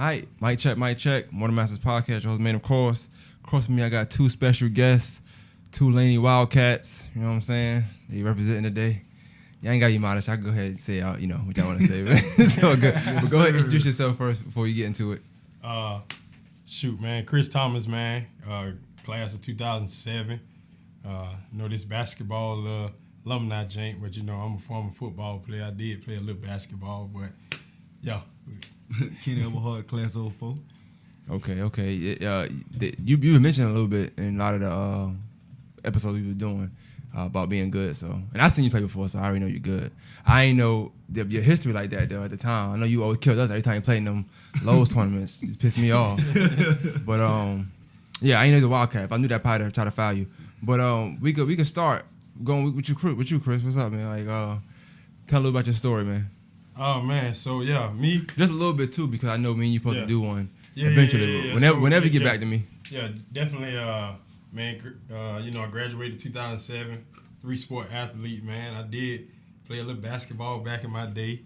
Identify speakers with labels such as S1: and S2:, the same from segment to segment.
S1: All right, mic check. Morning Masters Podcast, your host, man, of course. Across from me, I got two special guests, two Laney Wildcats. You know what I'm saying? They representing today. Y'all ain't got you modest. I can go ahead and say out, what y'all want to say. It's all good. But go ahead and introduce yourself first before we get into it.
S2: Shoot, man. Chris Thomas, man. Class of 2007. Know this basketball alumni jank, but I'm a former football player. I did play a little basketball, but yeah.
S3: Kenny Everhart, class of 04.
S1: Okay. You been mentioning a little bit in a lot of the episodes we were doing about being good. So, and I seen you play before, so I already know you're good. I ain't know your history like that though at the time. I know you always killed us every time you played in them Lowe's tournaments. It pissed me off. But yeah, I ain't know the Wildcat. If I knew that, probably I'd try to foul you. But we could start going with you, Chris. What's up, man? Like, tell a little about your story, man.
S2: Oh man, so yeah, me
S1: just a little bit too, because I know me and you supposed to do one eventually.
S2: Yeah.
S1: Whenever you get back to me.
S2: Yeah, definitely. Man, I graduated 2007, 3-sport athlete. Man, I did play a little basketball back in my day.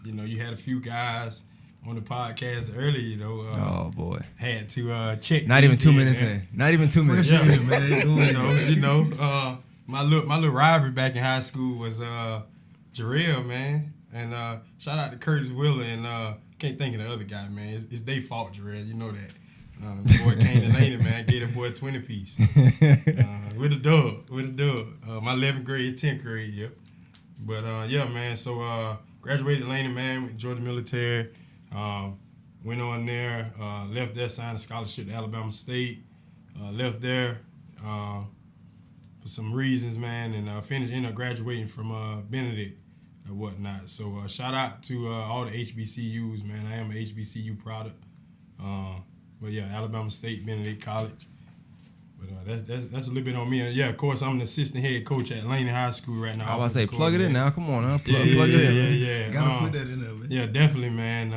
S2: You had a few guys on the podcast earlier.
S1: Oh boy,
S2: had to check.
S1: Not even 2 minutes in. Not even 2 minutes.
S2: Yeah, man. My little rivalry back in high school was Jarrell, man. And shout out to Curtis Wheeler and can't think of the other guy, man. It's their fault, Jarrell. You know that. The boy came to Laney, man. Gave that boy a 20-piece. With a dub. My 11th grade, 10th grade, yeah. But yeah, man. So graduated Laney, man. Went to Georgia Military. Went on there. Left there, signed a scholarship to Alabama State. Left there for some reasons, man, and ended up graduating from Benedict and whatnot. So shout out to all the HBCUs, man. I am an HBCU product. But yeah, Alabama State, Benedict College. But that's a little bit on me. And yeah, of course, I'm the assistant head coach at Laney High School right now.
S1: I was about to say, plug it in now. Come on, plug
S2: it
S1: in.
S2: Yeah.
S3: Gotta put that in there, man.
S2: Yeah, definitely, man.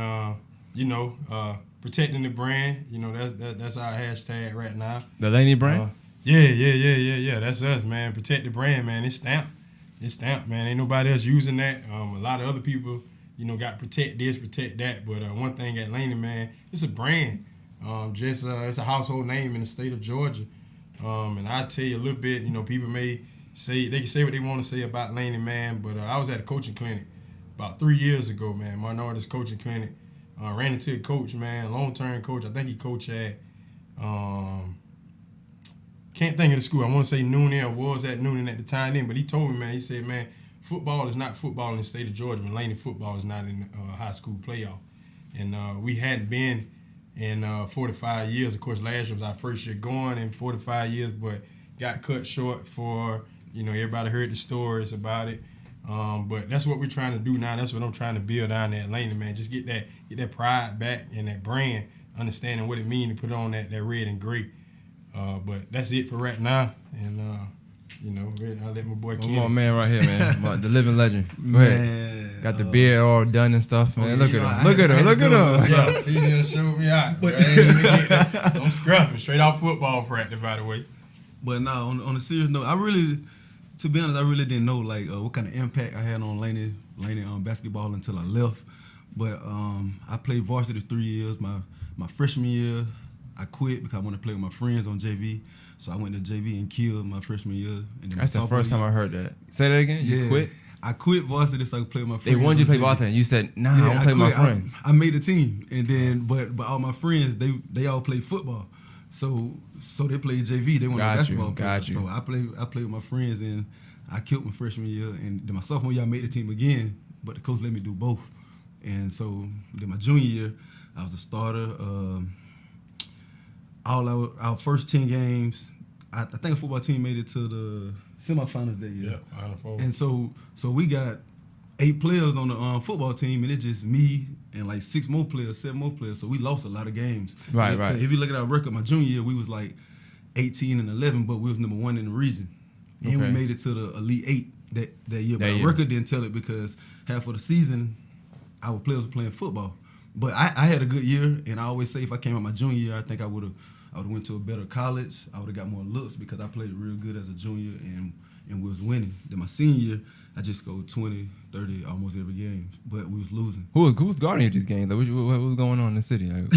S2: Protecting the brand. That's our hashtag right now.
S1: The Laney brand.
S2: Yeah. That's us, man. Protect the brand, man. It's stamped, man. Ain't nobody else using that. A lot of other people, got to protect this, protect that. But one thing at Laney, man, it's a brand. It's a household name in the state of Georgia. And I'll tell you a little bit, people may say, they can say what they want to say about Laney, man, but I was at a coaching clinic about 3 years ago, man, minorities coaching clinic. Ran into a coach, man, long-term coach. I think he coached at, can't think of the school. I want to say Noonan or was at Noonan at the time then, but he told me, man, he said, man, football is not football in the state of Georgia, and Laney football is not in high school playoff. And we hadn't been in 45 years. Of course, last year was our first year going in 45 years, but got cut short for, everybody heard the stories about it. But that's what we're trying to do now. That's what I'm trying to build down there at Laney, man. Just get that pride back and that brand, understanding what it means to put on that red and gray. But that's it for right now. And, I'll let my boy Kenny.
S1: Come on, man, right here, man. The living legend. Go ahead. Got the beard all done and stuff, man. Look at him. Look at him.
S2: Yeah, he's going to show me out. I'm scrubbing straight off football practice, by the way.
S3: But no, on a serious note, to be honest, I really didn't know what kind of impact I had on Laney basketball until I left. But I played varsity 3 years. My freshman year, I quit because I wanted to play with my friends on JV. So I went to JV and killed my freshman year. And then
S1: that's the first time I heard that. Say that again? You quit?
S3: I quit varsity so I could play with my friends.
S1: They wanted you to play varsity and you said, nah, I want to play with my friends.
S3: I made a team. And then, but all my friends, they all played football. So they played JV. They wanted basketball players. So I played with my friends and I killed my freshman year. And then my sophomore year, I made the team again. But the coach let me do both. And so then my junior year, I was a starter. All our first 10 games, I think a football team made it to the semifinals that year.
S2: Yeah, Final Four.
S3: And so we got 8 players on the football team, and it's just me and like 7 more players. So we lost a lot of games.
S1: Right.
S3: If you look at our record, my junior year, we was like 18-11, but we was number 1 in the region. And we made it to the Elite 8 that year. But our record didn't tell it because half of the season, our players were playing football. But I had a good year, and I always say if I came out my junior year, I think I would have went to a better college. I would have got more looks because I played real good as a junior and was winning. Then my senior year, I just scored 20, 30 almost every game, but we was losing.
S1: Who was guarding these games? Like, what was going on in the city? Like,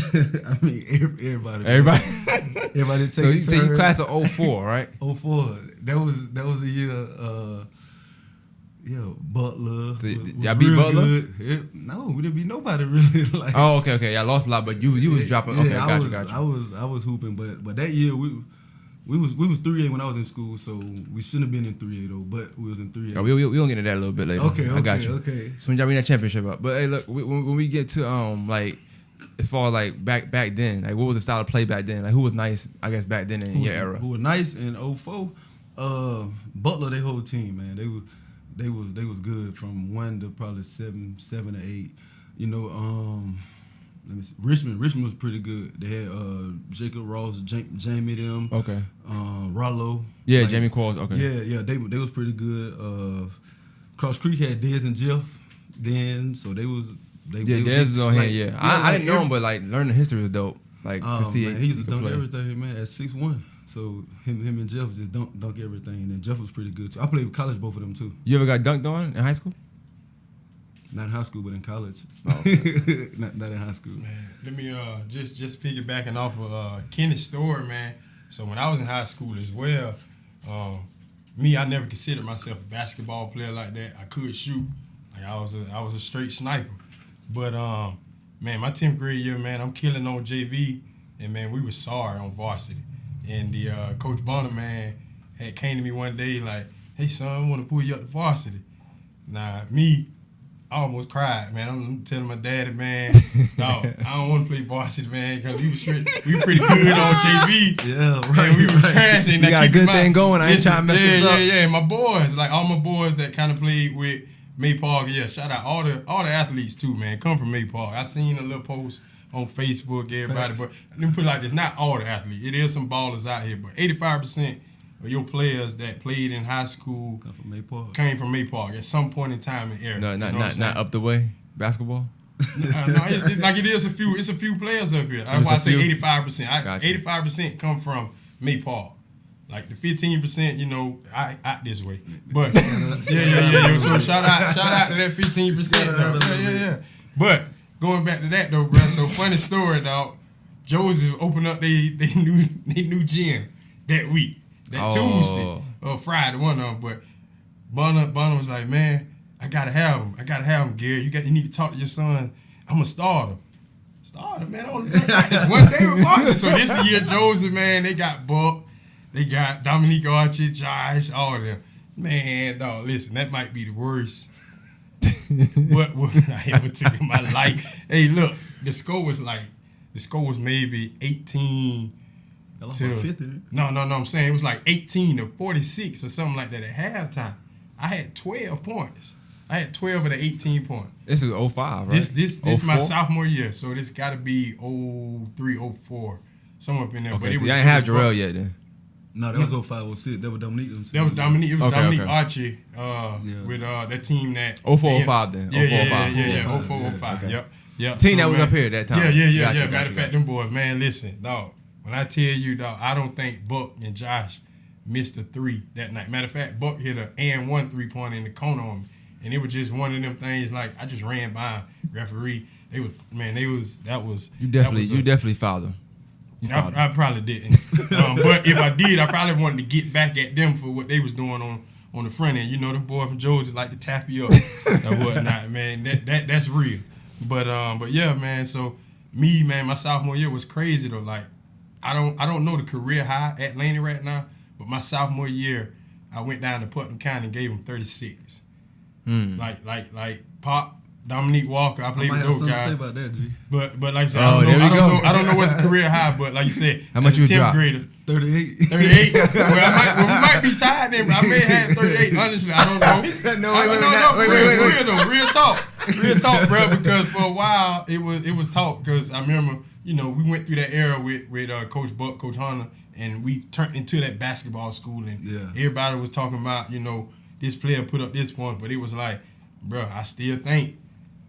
S3: I mean, everybody. Everybody
S1: So you say you class of 04, right?
S3: 04. That was a year. Butler.
S1: So y'all beat Butler?
S3: No, we didn't beat nobody really. Like,
S1: oh, okay. Y'all lost a lot, but you was dropping. Okay, got you.
S3: I was hooping, but that year we was 3A when I was in school, so we shouldn't have been in 3A though. But we was in 3A.
S1: Oh, we gonna get into that a little bit later.
S3: Okay,
S1: I got you.
S3: Okay.
S1: So when y'all win that championship up, but hey, look, when we get to like, as far as like back then, like what was the style of play back then? Like who was nice? I guess back then in your era.
S3: Who was nice in 04? Butler, their whole team, man. They was good from 1 to probably 7 or 8. You know, let me see. Richmond was pretty good. They had Jacob Ross, Jamie them.
S1: Okay.
S3: Rollo.
S1: Yeah, like, Jamie Qualls. Okay.
S3: Yeah. They was pretty good. Cross Creek had Dez and Jeff then, so they was.
S1: Dez was on here. Yeah, I didn't know him, but like learning the history was dope. Like to see
S3: man,
S1: it.
S3: He used to dunk everything, man. At 6'1". So him and Jeff just dunk everything, and Jeff was pretty good too. I played with college, both of them too.
S1: You ever got dunked on in high school?
S3: Not in high school, but in college.
S1: Oh, okay.
S3: not in high school.
S2: Man, let me just piggybacking off of Kenny's story, man. So when I was in high school as well, I never considered myself a basketball player like that. I could shoot, like I was a straight sniper. But man, my 10th grade year, man, I'm killing on JV, and man, we were sorry on varsity. And the Coach Bonner, man, had came to me one day like, "Hey son, I want to pull you up to varsity." Now I almost cried, man. I'm telling my daddy, man, dog, I don't want to play varsity, man, because we were pretty good on JV.
S3: Yeah, right.
S2: Man, we were trash.
S1: You got a good thing going. I ain't trying to mess this up.
S2: Yeah. My boys, like all my boys that kind of played with May Park. Yeah, shout out all the athletes too, man. Come from May Park. I seen a little post on Facebook, everybody. Facts. But let me put it like this: not all the athletes. It is some ballers out here, but 85% of your players that played in high school came from May Park at some point in time in era.
S1: No, not up the way basketball.
S2: Like it is a few. It's a few players up here. That's why I say 85%. 85% come from May Park. Like the 15%, you know, I act this way. But yeah. So shout out to that 15%. Yeah. But going back to that though, bro. So funny story, dog. Joseph opened up they new gym that week. Tuesday or Friday, one of them. But Bonner was like, "Man, I gotta have him, Gary. You need to talk to your son. I'm a starter." Starter, man. One day with Bonner. So this year, Joseph, man, they got Buck, they got Dominique Archie, Josh, all of them. Man, dog, listen, that might be the worst what I ever took in my life. Hey, look, the score was maybe 18. No, I'm saying it was like 18 to 46 or something like that at halftime. I had 12 points. I had 12 of the 18 points.
S1: This is 05, right?
S2: This my sophomore year, so this got to be 03, 04, somewhere up in there.
S1: Okay,
S2: but it
S1: so
S2: was,
S1: I ain't have Jarrell yet then.
S3: No, that was 05, 06. That was Dominique.
S2: That was Dominique. It was Dominique
S1: okay.
S2: Archie with that team that
S1: 04, 05 then.
S2: Yeah, 04, 05.
S1: Okay.
S2: Yep.
S1: Team that was up here at that time.
S2: Yeah. Matter of fact, them boys, man, listen, dog. When I tell you, dog, I don't think Buck and Josh missed a 3 that night. Matter of fact, Buck hit a and 1 3-pointer in the corner on me. And it was just one of them things like I just ran by referee. You
S1: definitely fouled them.
S2: I probably didn't. But if I did, I probably wanted to get back at them for what they was doing on the front end. You know, the boy from Georgia like to tap you up and whatnot, man. That's real. But yeah, man. So me, man, my sophomore year was crazy though. Like I don't know the career high at Laney right now, but my sophomore year, I went down to Putnam County and gave him 36. Like Pop, Dominique Walker, I played with those guys.
S3: Say about that, G.
S2: But like I said, I don't know what's career high, but like you said,
S1: how much you dropped?
S3: 38.
S2: 38. Well, we might be tied then, but I may have 38. Honestly, I don't know.
S1: He said no.
S2: Wait. Real talk, bro. Because for a while it was talk. Because I remember, you know, we went through that era with Coach Buck, Coach Hunter, and we turned into that basketball school, and everybody was talking about, you know, this player put up this point, but it was like, bro, I still think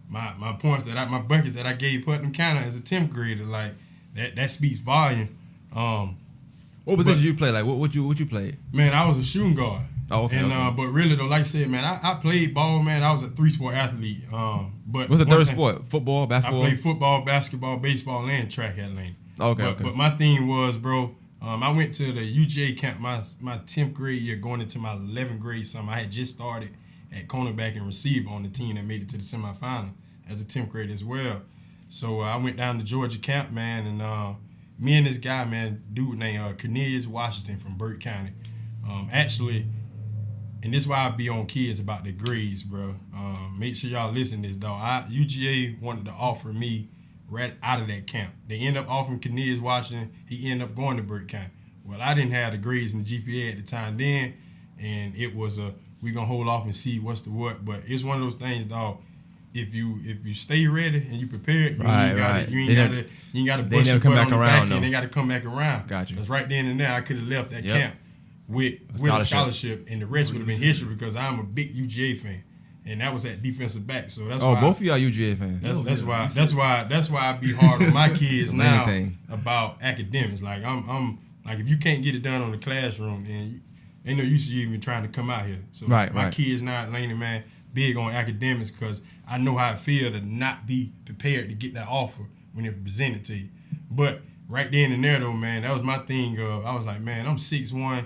S2: my points my buckets that I gave Putnam County as a 10th grader, like that speaks volume.
S1: What position you play? Like what you play?
S2: Man, I was a shooting guard.
S1: Oh, okay.
S2: And but really though, like I said, man, I played ball, man. I was a 3-sport athlete. But
S1: what's the third sport? Football, basketball.
S2: I played football, basketball, baseball, and track at Laney.
S1: Okay.
S2: But my thing was, bro. I went to the UGA camp my 10th grade year, going into my 11th grade summer. I had just started at cornerback and receiver on the team that made it to the semifinal as a 10th grade as well. So I went down to Georgia camp, man, and me and this guy, man, dude named Cornelius Washington from Burke County. Actually, and this is why I be on kids about the grades, bro. Make sure y'all listen to this, dog. UGA wanted to offer me right out of that camp. They ended up offering Cornelius Washington. He ended up going to Burke County. Well, I didn't have the grades and the GPA at the time then, and it was we gonna hold off and see what's the what. But it's one of those things, dog. If you stay ready and you prepared, you ain't gotta bust your butt on the back end. They got to come back around.
S1: Gotcha.
S2: Because right then and there, I could have left that camp with a scholarship, and the rest would have been history because I'm a big UGA fan. And that was at defensive back, so that's why.
S1: Both of y'all UGA fans.
S2: That's why I be hard on my kids now about academics. Like I'm like, if you can't get it done on the classroom, then ain't no use of you even trying to come out here. So my kids now at Laney, man, big on academics because I know how it feels to not be prepared to get that offer when it presented to you. But right then and there, though, man, that was my thing. I was like, man, I'm 6'1",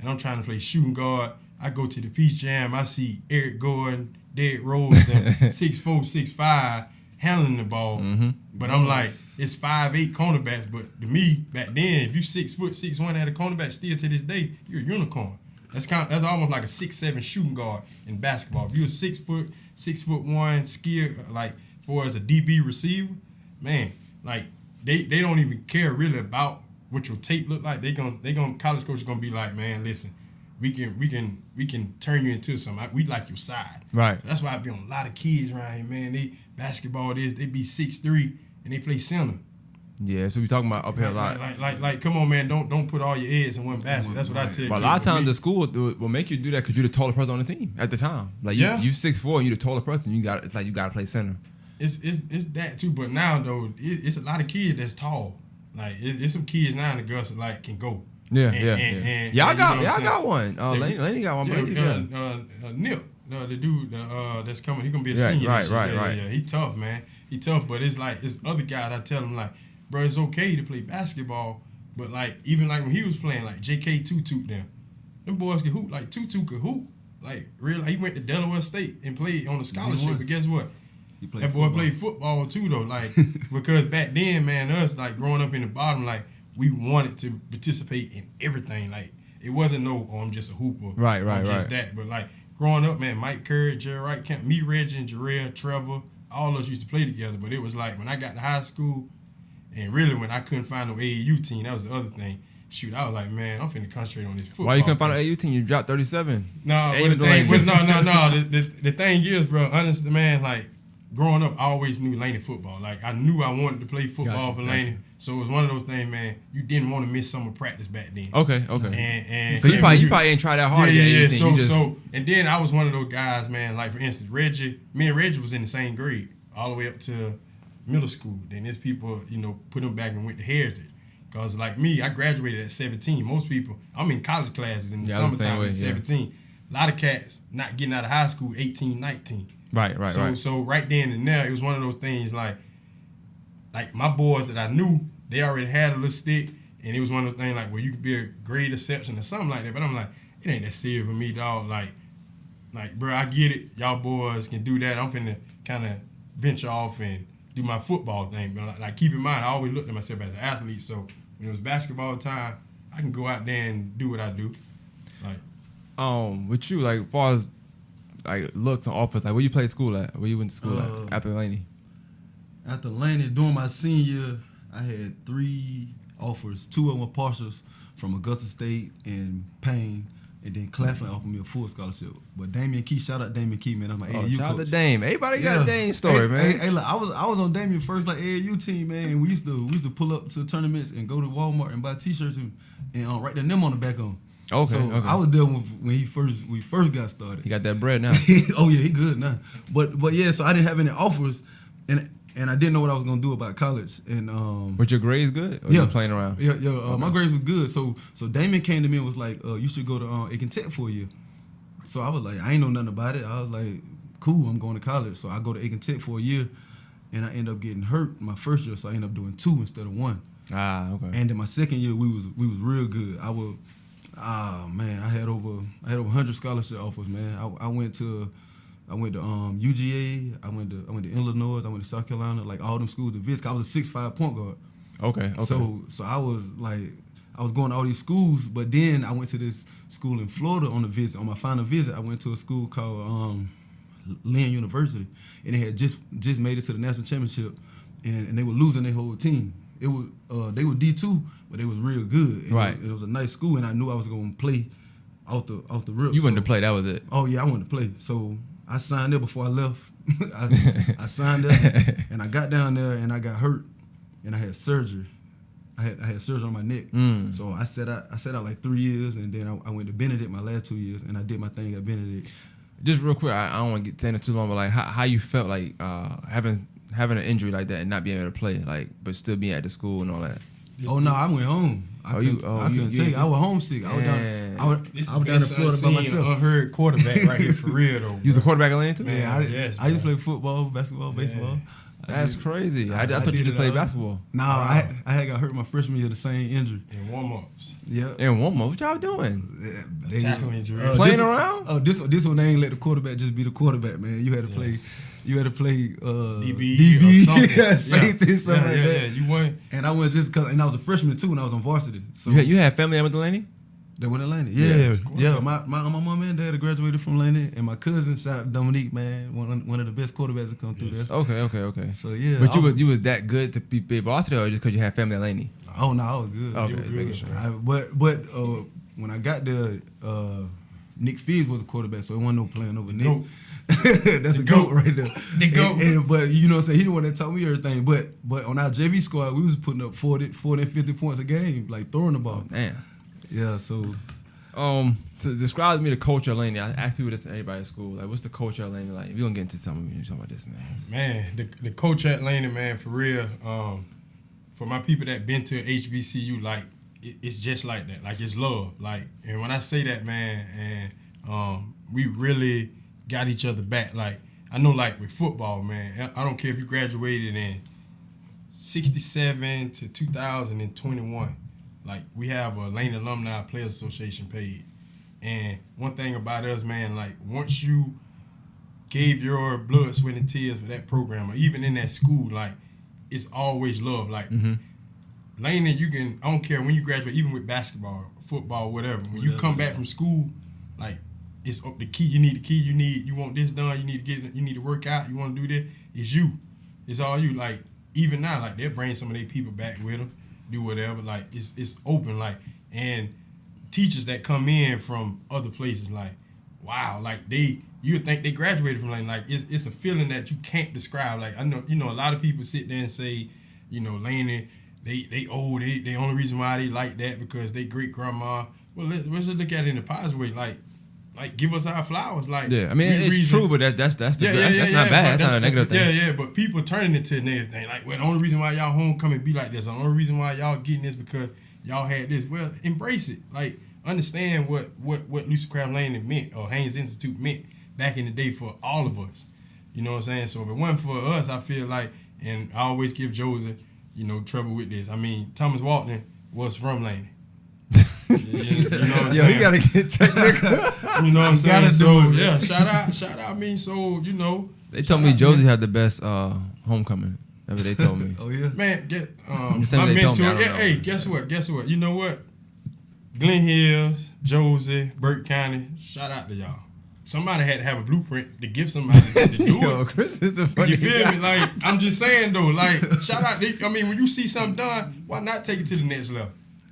S2: and I'm trying to play shooting guard. I go to the Peach Jam, I see Eric Gordon, Derrick Rose, them 6'4", 6'5", handling the ball. Mm-hmm. But I'm like, it's 5'8" cornerbacks. But to me, back then, if you 6 foot 6'1" at a cornerback, still to this day, you're a unicorn. That's almost like a 6'7" shooting guard in basketball. If you're 6 foot 6'1", skill, like for as a DB receiver, man, like they don't even care really about what your tape look like. They gonna college coach is gonna be like, man, listen. We can turn you into something. We like your side.
S1: Right.
S2: That's why I be on a lot of kids around here, man. They basketball they be 6'3" and they play center.
S1: Yeah, that's what we talking about up here a lot.
S2: Like, come on, man. Don't put all your eggs in one basket. That's what I tell you.
S1: But a lot of times the school will make you do that because you're the taller person on the team at the time. Like you 6'4" and you're the taller person. You got to play center.
S2: It's that too. But now though, it's a lot of kids that's tall. Like it's some kids now in the girls that can go.
S1: Yeah. Y'all got one. Laney got one.
S2: Nip, the dude that's coming, he gonna be a senior.
S1: Right.
S2: Yeah, he tough, man. He tough, but it's like it's other guys. I tell him like, bro, it's okay to play basketball, but like even like when he was playing like J.K. Tutu them boys could hoop like Tutu could hoop. Like real, he went to Delaware State and played on a scholarship. But guess what? That boy played football too though. Like because back then, man, us like growing up in the bottom, like. We wanted to participate in everything. Like it wasn't I'm just a hooper.
S1: Right.
S2: Just that. But like growing up, man, Mike Curry, Jerry Wright, me, Reggie, and Jarrell, Trevor, all of us used to play together. But it was like when I got to high school, and really when I couldn't find no AAU team, that was the other thing. Shoot, I was like, man, I'm finna concentrate on this football.
S1: Why you couldn't find an AAU team? You dropped 37.
S2: No, the thing is, bro, honestly, man, like growing up, I always knew Laney football. Like I knew I wanted to play football for Laney. So it was one of those things, man. You didn't want to miss summer practice back then.
S1: Okay.
S2: And
S1: so you probably ain't tried that hard.
S2: Yeah. So and then I was one of those guys, man. Like for instance, me and Reggie was in the same grade all the way up to middle school. Then there's people, put them back and went to Heritage. Cause like me, I graduated at 17. Most people, I'm in college classes in the summertime at 17. A lot of cats not getting out of high school 18, 19.
S1: Right.
S2: So right then and there, it was one of those things like my boys that I knew, they already had a little stick, and it was one of those things like, well, you could be a grade exception or something like that. But I'm like, it ain't that serious for me, dog. Like, bro, I get it. Y'all boys can do that. I'm finna kind of venture off and do my football thing. But like, keep in mind, I always looked at myself as an athlete. So when it was basketball time, I can go out there and do what I do. Like,
S1: with you, like, as far as like looks on offense, like where you played school at? Where you went to school at after Laney?
S3: After Laney, during my senior year, I had 3 offers. 2 of them were partials from Augusta State and Payne, and then Claflin offered me a full scholarship. But Damian Key, shout out Damian Key, man. I'm like AAU
S1: shout
S3: coach.
S1: out to Dame. Everybody got a Dame story, man.
S3: Hey, look, I was on Damian first like AAU team, man. And we used to pull up to tournaments and go to Walmart and buy T-shirts and write their name on the back on.
S1: Okay.
S3: I was there when we first got started.
S1: He got that bread now.
S3: Oh yeah, he good now. But yeah, so I didn't have any offers, and I didn't know what I was gonna do about college. And
S1: but your grades good? Or you playing around?
S3: Yeah. My grades were good. So Damon came to me and was like, you should go to Aiken Tech for a year. So I was like, I ain't know nothing about it. I was like, cool, I'm going to college. So I go to Aiken Tech for a year, and I end up getting hurt my first year, so I end up doing 2 instead of 1.
S1: Ah, okay.
S3: And then my second year, we was real good. Man, I had over 100 scholarship offers, man. I went to UGA, I went to Illinois, I went to South Carolina, like all them schools to visit. I was a 6'5" point guard.
S1: Okay.
S3: So I was going to all these schools, but then I went to this school in Florida on my final visit. I went to a school called Laney University, and they had just made it to the national championship, and they were losing their whole team. It was they were D2, but they was real good. And
S1: right.
S3: It was a nice school, and I knew I was going to play off the rip.
S1: You wanted to play, that was it.
S3: Oh yeah, I wanted to play. So I signed there before I left. I signed up, and I got down there, and I got hurt, and I had surgery. I had surgery on my neck. So I sat out like 3 years, and then I went to Benedict my last 2 years, and I did my thing at Benedict.
S1: Just real quick, I don't want to get saying it too long, but like how you felt like having an injury like that and not being able to play, like, but still being at the school and all that.
S3: Oh no, I went home. I couldn't take it. I was homesick. I was down in Florida by myself.
S2: Unheard quarterback right here for real though.
S1: You was a quarterback at Laney too?
S3: Man, I used to play football, basketball, baseball.
S1: That's crazy. I thought you just played basketball.
S3: No, I had got hurt my freshman year, the same injury.
S2: In warm-ups.
S3: Yeah.
S1: In warm-ups? What y'all doing?
S2: Tackling,
S1: playing around?
S3: Oh, this one they ain't let the quarterback just be the quarterback, man. You had to play. You had to play
S2: DB, or something.
S3: Safety, something like that.
S2: Yeah, you won.
S3: And I went just because, and I was a freshman too, and I was on varsity. So
S1: you had family at Laney?
S3: They went to Laney. Yeah. My mom and dad graduated from Laney, and my cousin, shout out to Dominique, man, one of the best quarterbacks to come through there.
S1: Okay.
S3: So yeah.
S1: But you was that good to be varsity, or just because you had family at Laney?
S3: Oh no, I was good.
S1: Okay, making sure.
S3: But when I got there, Nick Fizz was the quarterback, so it wasn't no playing over Nick.
S2: Nope.
S3: That's the GOAT right there.
S2: The GOAT.
S3: But you know what I'm saying? He the one that taught me everything. But on our JV squad, we was putting up 40 and 50 points a game, like throwing the ball.
S1: Damn.
S3: Yeah, so
S1: to describe to me the culture of Laney, I ask people this to everybody at school. Like, what's the culture of Laney like? If you're gonna get into something, you're talking about this, man.
S2: Man, the culture at Laney, man, for real. For my people that been to HBCU, like it's just like that. Like it's love. Like, and when I say that, man, and we really got each other back. Like I know, like with football, man, I don't care if you graduated in 67 to 2021. Like we have a Laney Alumni Players Association page, and one thing about us, man, like once you gave your blood, sweat, and tears for that program, or even in that school, like it's always love. Like Laney, you can, I don't care when you graduate, even with basketball, football, whatever. When you come back from school, like it's the key. You need the key. You want this done. You need to work out. You want to do this. It's you. It's all you. Like even now, like they'll bring some of their people back with them, do whatever. Like it's open. Like and teachers that come in from other places, like wow, like you would think they graduated from like it's a feeling that you can't describe. Like I know a lot of people sit there and say, Laney, they old. They only reason why they like that because they great grandma. Well, let's just look at it in the positive way. Like give us our flowers. Like
S1: yeah, I mean it's true, but that's not bad. That's not a negative thing.
S2: Yeah, but people turning it to a negative thing. Like, well, the only reason why y'all homecoming be like this, the only reason why y'all getting this because y'all had this. Well, embrace it. Like understand what Lucy Craft Laney meant or Haynes Institute meant back in the day for all of us. You know what I'm saying? So if it wasn't for us, I feel like, and I always give Joseph, trouble with this. I mean, Thomas Walton was from Laney. You know what I'm saying?
S1: He gotta get technical.
S2: You know what I'm saying? So yeah, shout out. I mean, so
S1: they told me Josie had the best homecoming. That's what they told me.
S3: Oh yeah,
S2: man. My mentor. Hey, guess what? You know what? Glen Hills, Josie, Burke County. Shout out to y'all. Somebody had to have a blueprint to give somebody to do
S1: Yo,
S2: it.
S1: Chris is a funny
S2: You feel
S1: guy.
S2: me? Like I'm just saying though. Like shout out. I mean, when you see something done, why not take it to the next level?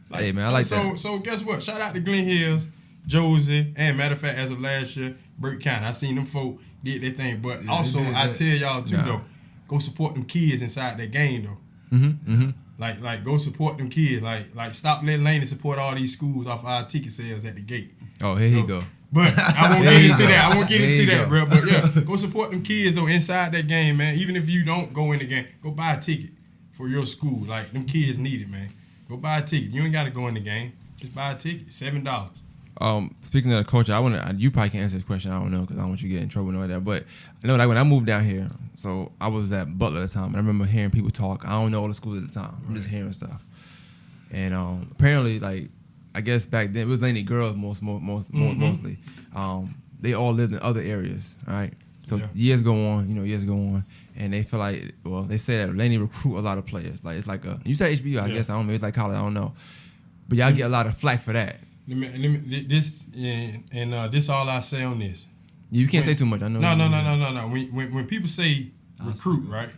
S2: Like,
S1: hey man, I like that.
S2: So guess what? Shout out to Glen Hills, Josie, and matter of fact, as of last year, Burke County. I seen them folk did their thing, but
S3: yeah,
S2: also I tell y'all too though, go support them kids inside that game though. Like go support them kids. Like stop letting Laney support all these schools off our ticket sales at the gate.
S1: Oh, here you go.
S2: But I won't get into that. I won't get into that, bro. But yeah, go support them kids though inside that game, man. Even if you don't go in the game, go buy a ticket for your school. Like them kids need it, man. Go buy a ticket. You ain't got to go in the game. Just buy a ticket. $7.
S1: Speaking of the culture, you probably can't answer this question. I don't know because I don't want you to get in trouble and all that. But I know like when I moved down here, so I was at Butler at the time, and I remember hearing people talk. I don't know all the schools at the time. I'm just hearing stuff. And apparently, like I guess back then it was Laney girls mostly. They all lived in other areas, right? So years go on, and they feel like they say that Laney recruit a lot of players. Like it's like you said HBU, I guess I don't know. It's like college, I don't know. But y'all get a lot of flack for that.
S2: This all I say on this.
S1: You can't say too much. I know.
S2: No. When people say recruit, right?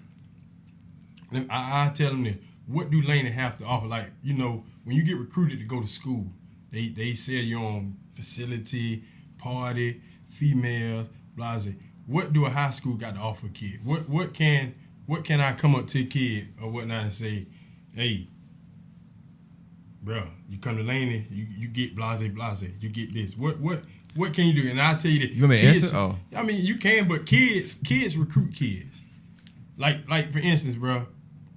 S2: I tell them this. What do Laney have to offer? Like when you get recruited to go to school, they sell you on facility, party, females, blase. What do a high school got to offer a kid? What can I come up to a kid or whatnot and say, hey, bro, you come to Laney, you get blase, you get this. What can you do? And I'll tell you that.
S1: You want me to answer? Oh.
S2: I mean, you can, but kids recruit kids. Like for instance, bro,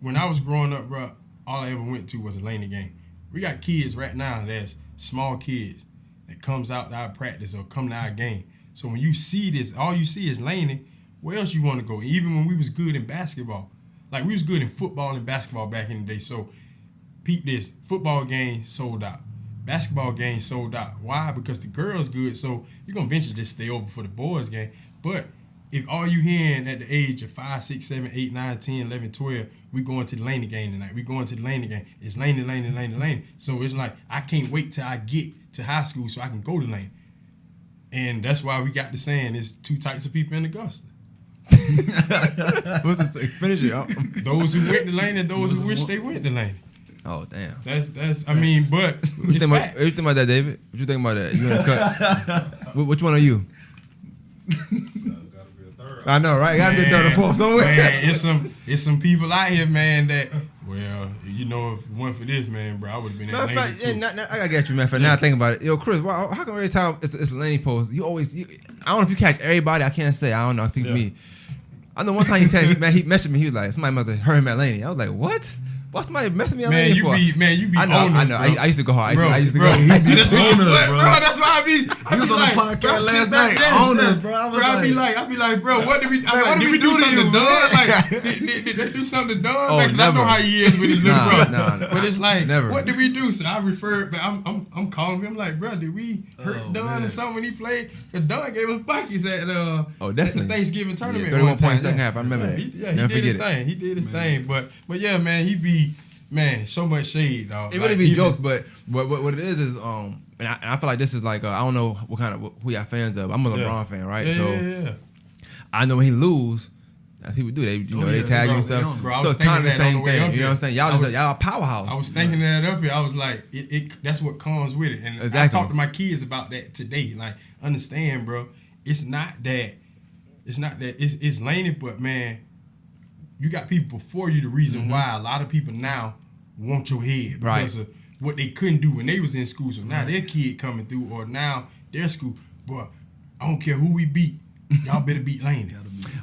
S2: when I was growing up, bro, all I ever went to was a Laney game. We got kids right now that's small kids that comes out to our practice or come to our game. So when you see this, all you see is Laney. Where else you want to go? Even when we was good in basketball, like we was good in football and basketball back in the day. So peep this, football game sold out. Basketball game sold out. Why? Because the girls good, so you're going to eventually just stay over for the boys game. But if all you hearing at the age of 5, 6, 7, 8, 9, 10, 11, 12, we going to the Laney game tonight. We going to the Laney game. It's Laney. So it's like, I can't wait till I get to high school so I can go to Laney. And that's why we got the saying, there's two types of people in Augusta.
S1: What's this? Finish it.
S2: Those who went to Laney and those who wish they went to Laney.
S1: Oh damn.
S2: That's. I mean, but
S1: what you think about that, David? What you think about that? You gonna cut? Which one are you? I know, right? Gotta be a third or fourth somewhere.
S2: Man, it's some people out here, man. That if it weren't for this, man, bro, I would have been in Laney too.
S1: I gotta get you, man. For now, think about it. Yo, Chris, how come every time it's Laney post, you always? I don't know if you catch everybody. I can't say. I don't know. I think me. I know one time he messaged me. He was like, somebody must have heard him at Laney. I was like, what? Why somebody messing me on Laney for?
S2: You be
S1: I know. I used to go hard. I used to go.
S2: He be owner, bro. That's why I be.
S3: He was on the podcast last night. Owner, bro.
S2: I be like, bro, what did we? Did we do something dumb? Like, did they do something dumb?
S1: Oh,
S2: I know how he is with his little bro.
S1: No.
S2: But it's like,
S1: never.
S2: What did we do? So I refer. I'm calling him. I'm like, bro, did we hurt Don or something when he played? Because Don gave us buckets at the Thanksgiving tournament.
S1: 31 points second half. I remember that.
S2: Yeah, he did his thing. He did his thing. But yeah, man, he be. Man, so much shade, dog.
S1: It really be jokes, but what it is and I feel like this is like I don't know who y'all fans of. I'm a LeBron fan, right?
S2: Yeah.
S1: I know when he lose, as people do, they tag you and stuff.
S2: Bro,
S1: so it's kind of the same thing. You know what I'm saying? Y'all a powerhouse.
S2: I was thinking that up here. I was like, that's what comes with it. And
S1: exactly.
S2: I talked to my kids about that today. Like, understand, bro. It's not that. It's Laney, but man, you got people before you. The reason why a lot of people now want your head because of what they couldn't do when they was in school. So now their kid coming through, or now their school. But I don't care who we beat. Y'all better beat Laney.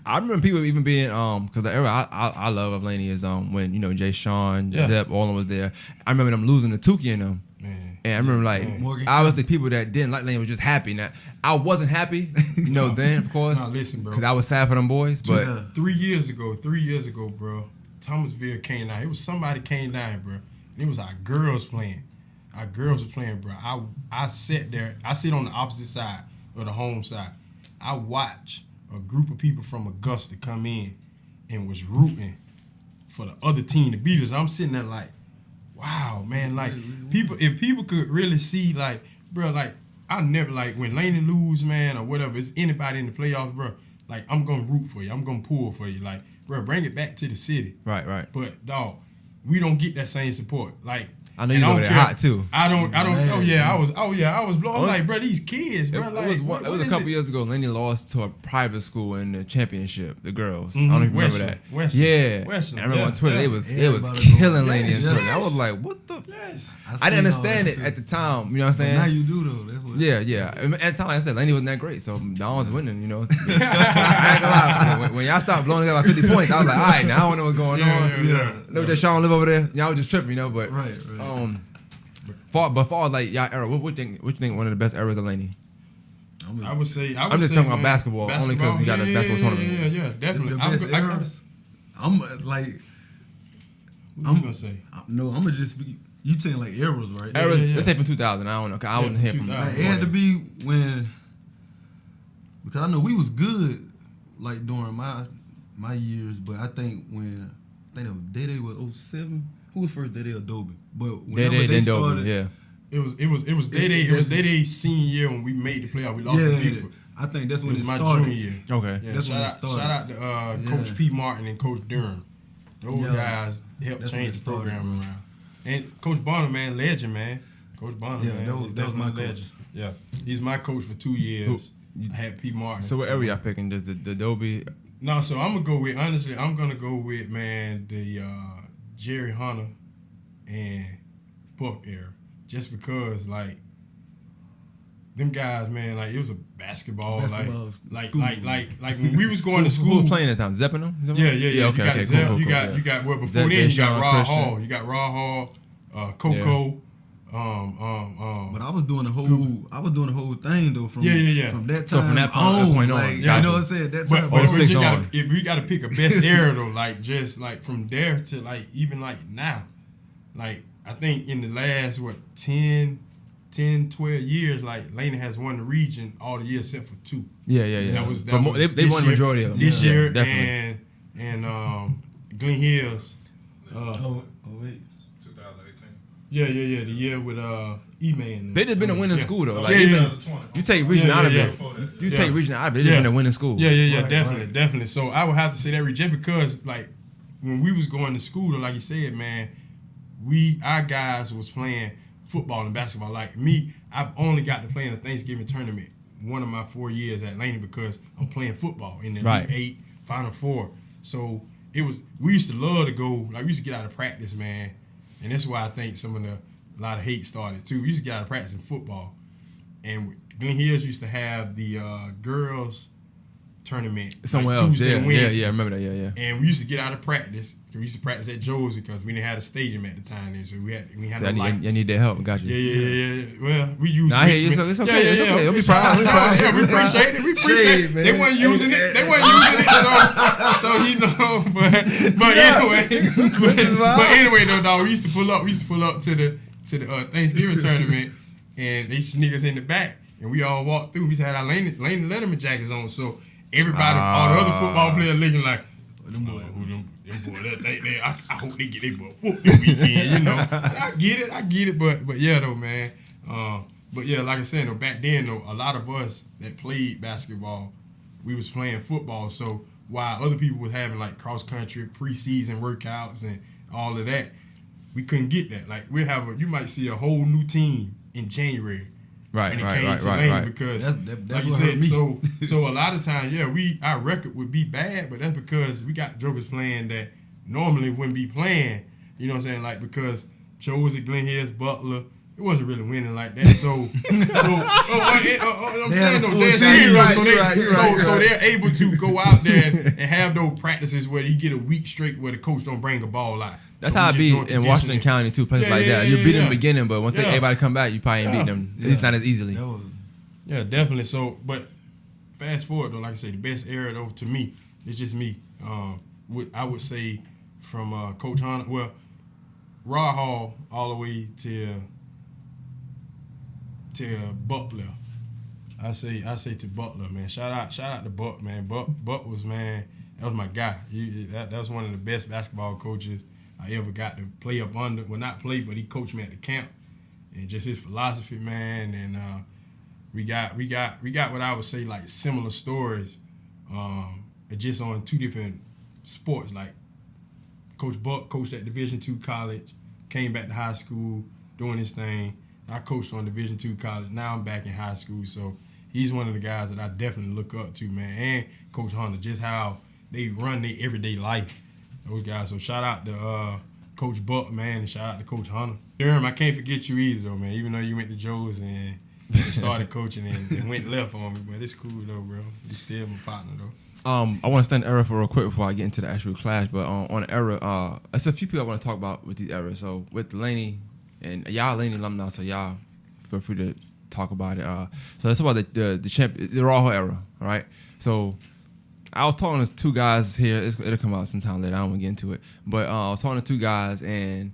S1: I remember people even being because the era I love of Laney is when Jay Sean, Zep, all of them was there. I remember them losing to Tukey and them. Man. And I remember obviously people that didn't like Laney was just happy. Now I wasn't happy, then of course.
S2: Nah, listen, bro.
S1: Because I was sad for them boys. But
S2: 3 years ago, bro, Thomasville came down. It was somebody came down, bro. And it was our girls playing. Our girls were playing, bro. I sat there. I sit on the opposite side or the home side. I watch a group of people from Augusta come in and was rooting for the other team to beat us. I'm sitting there like, wow, man. Like if people could really see, like, bro, like I never like when Laney lose, man, or whatever. It's anybody in the playoffs, bro. Like I'm gonna root for you. I'm gonna pull for you. Like, bro, bring it back to the city.
S1: Right.
S2: But dog, we don't get that same support. Like,
S1: I know you over there hot too.
S2: I don't. I was blowing. I'm like, bro, these kids, bro.
S1: It was a couple years ago. Laney lost to a private school in the championship. The girls. I don't even remember that.
S2: Western.
S1: I remember on Twitter, it was killing Laney on Twitter.
S2: Yes.
S1: I was like, what the?
S2: Yes.
S1: I didn't understand it at the time. You know what I'm saying?
S3: But now you do though. That's what
S1: Yeah. At the time, like I said, Laney wasn't that great, so Don was winning. I ain't gonna lie. When y'all stopped blowing it up by 50 points, I was like, all right, now I don't know what's going on.
S2: Yeah.
S1: Know that Sean live over there. Y'all was just tripping, but
S3: right.
S1: But far like y'all era, what you think one of the best eras of Laney?
S2: I would say.
S1: I'm just talking about basketball only because we got a basketball tournament.
S2: Yeah, definitely.
S3: The best eras. I'm like.
S2: What you gonna say?
S3: I'm gonna just be. You saying like eras, right?
S1: Eras. Let's say from 2000. I don't know. Cause I wasn't here from.
S3: Like, it had to be when. Because I know we was good, like during my years, but I think when that was Day was 07. Who was first Day Adobe? But whenever they started,
S1: yeah.
S2: It was Day. It was Day senior year when we made the playoff. We lost to Bigfoot.
S3: I think that's when it
S2: my
S3: started.
S2: junior year.
S1: Okay.
S2: Yeah,
S3: that's when it started.
S2: Shout out to Coach P. Martin and Coach Durham. Those guys helped change the program around. And Coach Bonner, man, legend, man. Coach Bonner, man,
S3: that was my
S2: legend.
S3: coach.
S2: Yeah, he's my coach for 2 years. I had P. Martin.
S1: So what area y'all picking? Does the Adobe?
S2: No, so I'm gonna go with I'm gonna go with the Jerry Hunter and Buck era, just because like them guys, man, like it was a basketball like when we was going to school.
S1: Who was playing at the time? Zeppelin?
S2: Yeah.
S1: Okay,
S2: You got well before then you got Rod Hall. You got Rod Hall, Coco.
S3: But I was doing the whole thing though from that time.
S1: So from that point on,
S3: like, you know what I'm saying? That time.
S2: But if we gotta pick a best era though, like just like from there to like even like now, like I think in the last 10, 12 years, like Laney has won the region all the years except for 2.
S1: Yeah.
S2: That was
S1: they won the majority of them
S2: this year,
S1: definitely.
S2: and Glen Hills.
S3: Oh wait.
S4: 2018.
S2: Yeah. The year with E-Man.
S1: They just been a winning school though. Like you take region
S2: Yeah,
S1: out of
S2: yeah.
S1: it. You take region out of it. They just been a winning school.
S2: Yeah,
S3: Right,
S2: definitely. So I would have to say that just because like when we was going to school, like you said, man, our guys was playing football and basketball. Like me, I've only got to play in a Thanksgiving tournament one of my 4 years at Laney because I'm playing football in the Elite 8, Final 4. So we used to love to go, like we used to get out of practice, man. And that's why I think a lot of hate started too. We used to get out of practice in football. And Glen Hills used to have the girls tournament
S1: Somewhere
S2: like
S1: else.
S2: Tuesday and Wednesday.
S1: Yeah, I remember that. Yeah.
S2: And we used to get out of practice. We used to practice at Josie because we didn't have a stadium at the time. Then, so we had no lights.
S1: I need their help. Got you.
S2: Yeah. Well, we used.
S1: Nah, it's okay. It's okay. Don't be proud.
S2: Yeah, we appreciate it. We appreciate it. They weren't using it. So you know. But anyway, though, dog, we used to pull up to the Thanksgiving tournament, and they sneak us in the back, and we all walked through. We used to have our Laney Letterman jackets on, so everybody, all the other football players, looking like. Them boys, I hope they get their butt whooped this weekend, you know. And I get it, but yeah, though, man. But yeah, like I said, though, back then, though, a lot of us that played basketball, we was playing football. So while other people was having like cross country, preseason workouts, and all of that, we couldn't get that. Like you might see a whole new team in January. Right. Because
S3: that's
S2: like you said, so a lot of times, our record would be bad, but that's because we got jokers playing that normally wouldn't be playing. You know what I'm saying? Like because Josie, Glen Hills, Butler, it wasn't really winning like that. I'm saying though, so they're able to go out there and have those practices where you get a week straight where the coach don't bring a ball out.
S1: That's how it be in Washington County too, places like that. You beat them in the beginning, but once everybody come back, you probably ain't beat them. It's not as easily.
S2: Yeah, definitely. So, but fast forward though, like I say, the best era though to me, it's just me. I would say from Coach Hunter, Rod Hall all the way to Butler. I say to Butler, man. Shout out to Buck, man. Buck was, man, that was my guy. That was one of the best basketball coaches I ever got to play up under. Well, not play, but he coached me at the camp. And just his philosophy, man. And we got what I would say like similar stories, just on 2 different sports. Like Coach Buck coached at Division II college, came back to high school doing his thing. I coached on Division II college. Now I'm back in high school, so he's one of the guys that I definitely look up to, man. And Coach Hunter, just how they run their everyday life. Those guys. So shout out to Coach Buck, man, and shout out to Coach Hunter. Durham, I can't forget you either, though, man. Even though you went to Joe's and started coaching and went left on me, but it's cool though, bro. You still my partner though.
S1: I want to stand era for real quick before I get into the actual clash, but on the era, there's a few people I want to talk about with these eras. So with Laney, and y'all Laney alumni, so y'all feel free to talk about it. So let's talk about the Raw Hall era, all right? So I was talking to two guys here. It'll come out sometime later. I don't want to get into it, but I was talking to two guys, and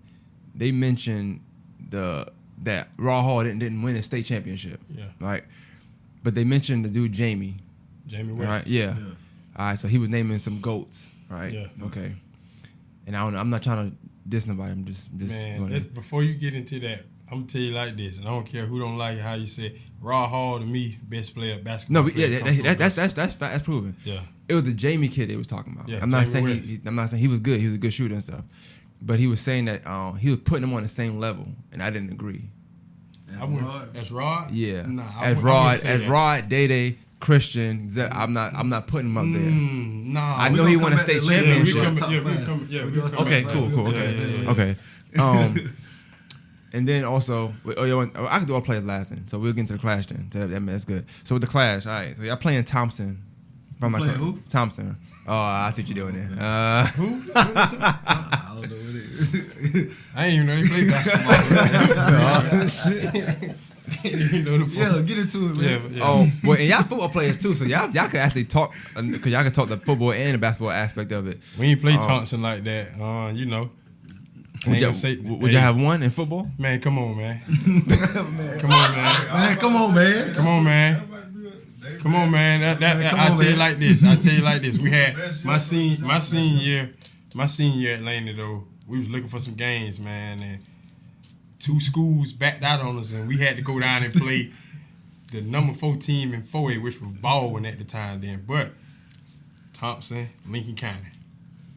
S1: they mentioned that Raw Hall didn't win a state championship, right? But they mentioned the dude Jamie
S2: West.
S1: right? Yeah. All right, so he was naming some goats, right?
S2: Yeah.
S1: Okay. And I'm not trying to diss nobody. I'm just
S2: Man, before you get into that, I'm gonna tell you like this, and I don't care who don't like it, how you say it. Raw Hall to me, best player basketball.
S1: No, but yeah, that's proven.
S2: Yeah.
S1: It was the Jamie kid they was talking about.
S2: Yeah,
S1: I'm not
S2: Jamie
S1: saying I'm not saying he was good. He was a good shooter and stuff, but he was saying that he was putting him on the same level, and I didn't agree.
S2: As Rod?
S1: Yeah.
S2: Nah,
S1: as Rod, Day, Christian. I'm not putting him up there.
S2: Nah.
S1: I know he won a state championship.
S2: Okay,
S1: cool. Okay. And then also, I could do all players last then, so we'll get into the Clash then. So that's good. So with the Clash, all right. So y'all playing Thompson.
S3: Playing who?
S1: Thompson. Oh, I see what you're doing there.
S3: Who? I don't know what it is.
S2: I ain't even know they play basketball.
S3: Yeah, get into it, man.
S2: Yeah.
S1: Oh, well, and y'all football players too, so y'all can actually talk, because y'all can talk the football and the basketball aspect of it.
S2: We ain't play Thompson like that,
S1: Would y'all have one in football?
S2: Man, come on, man. Come on, man.
S3: Come on, man.
S2: Come on, man. Come on, man. I'll tell you like this. We had my senior year at Laney though. We was looking for some games, man, and 2 schools backed out on us, and we had to go down and play the number 4 team in 4A, which was Baldwin at the time then. But Thompson, Lincoln County,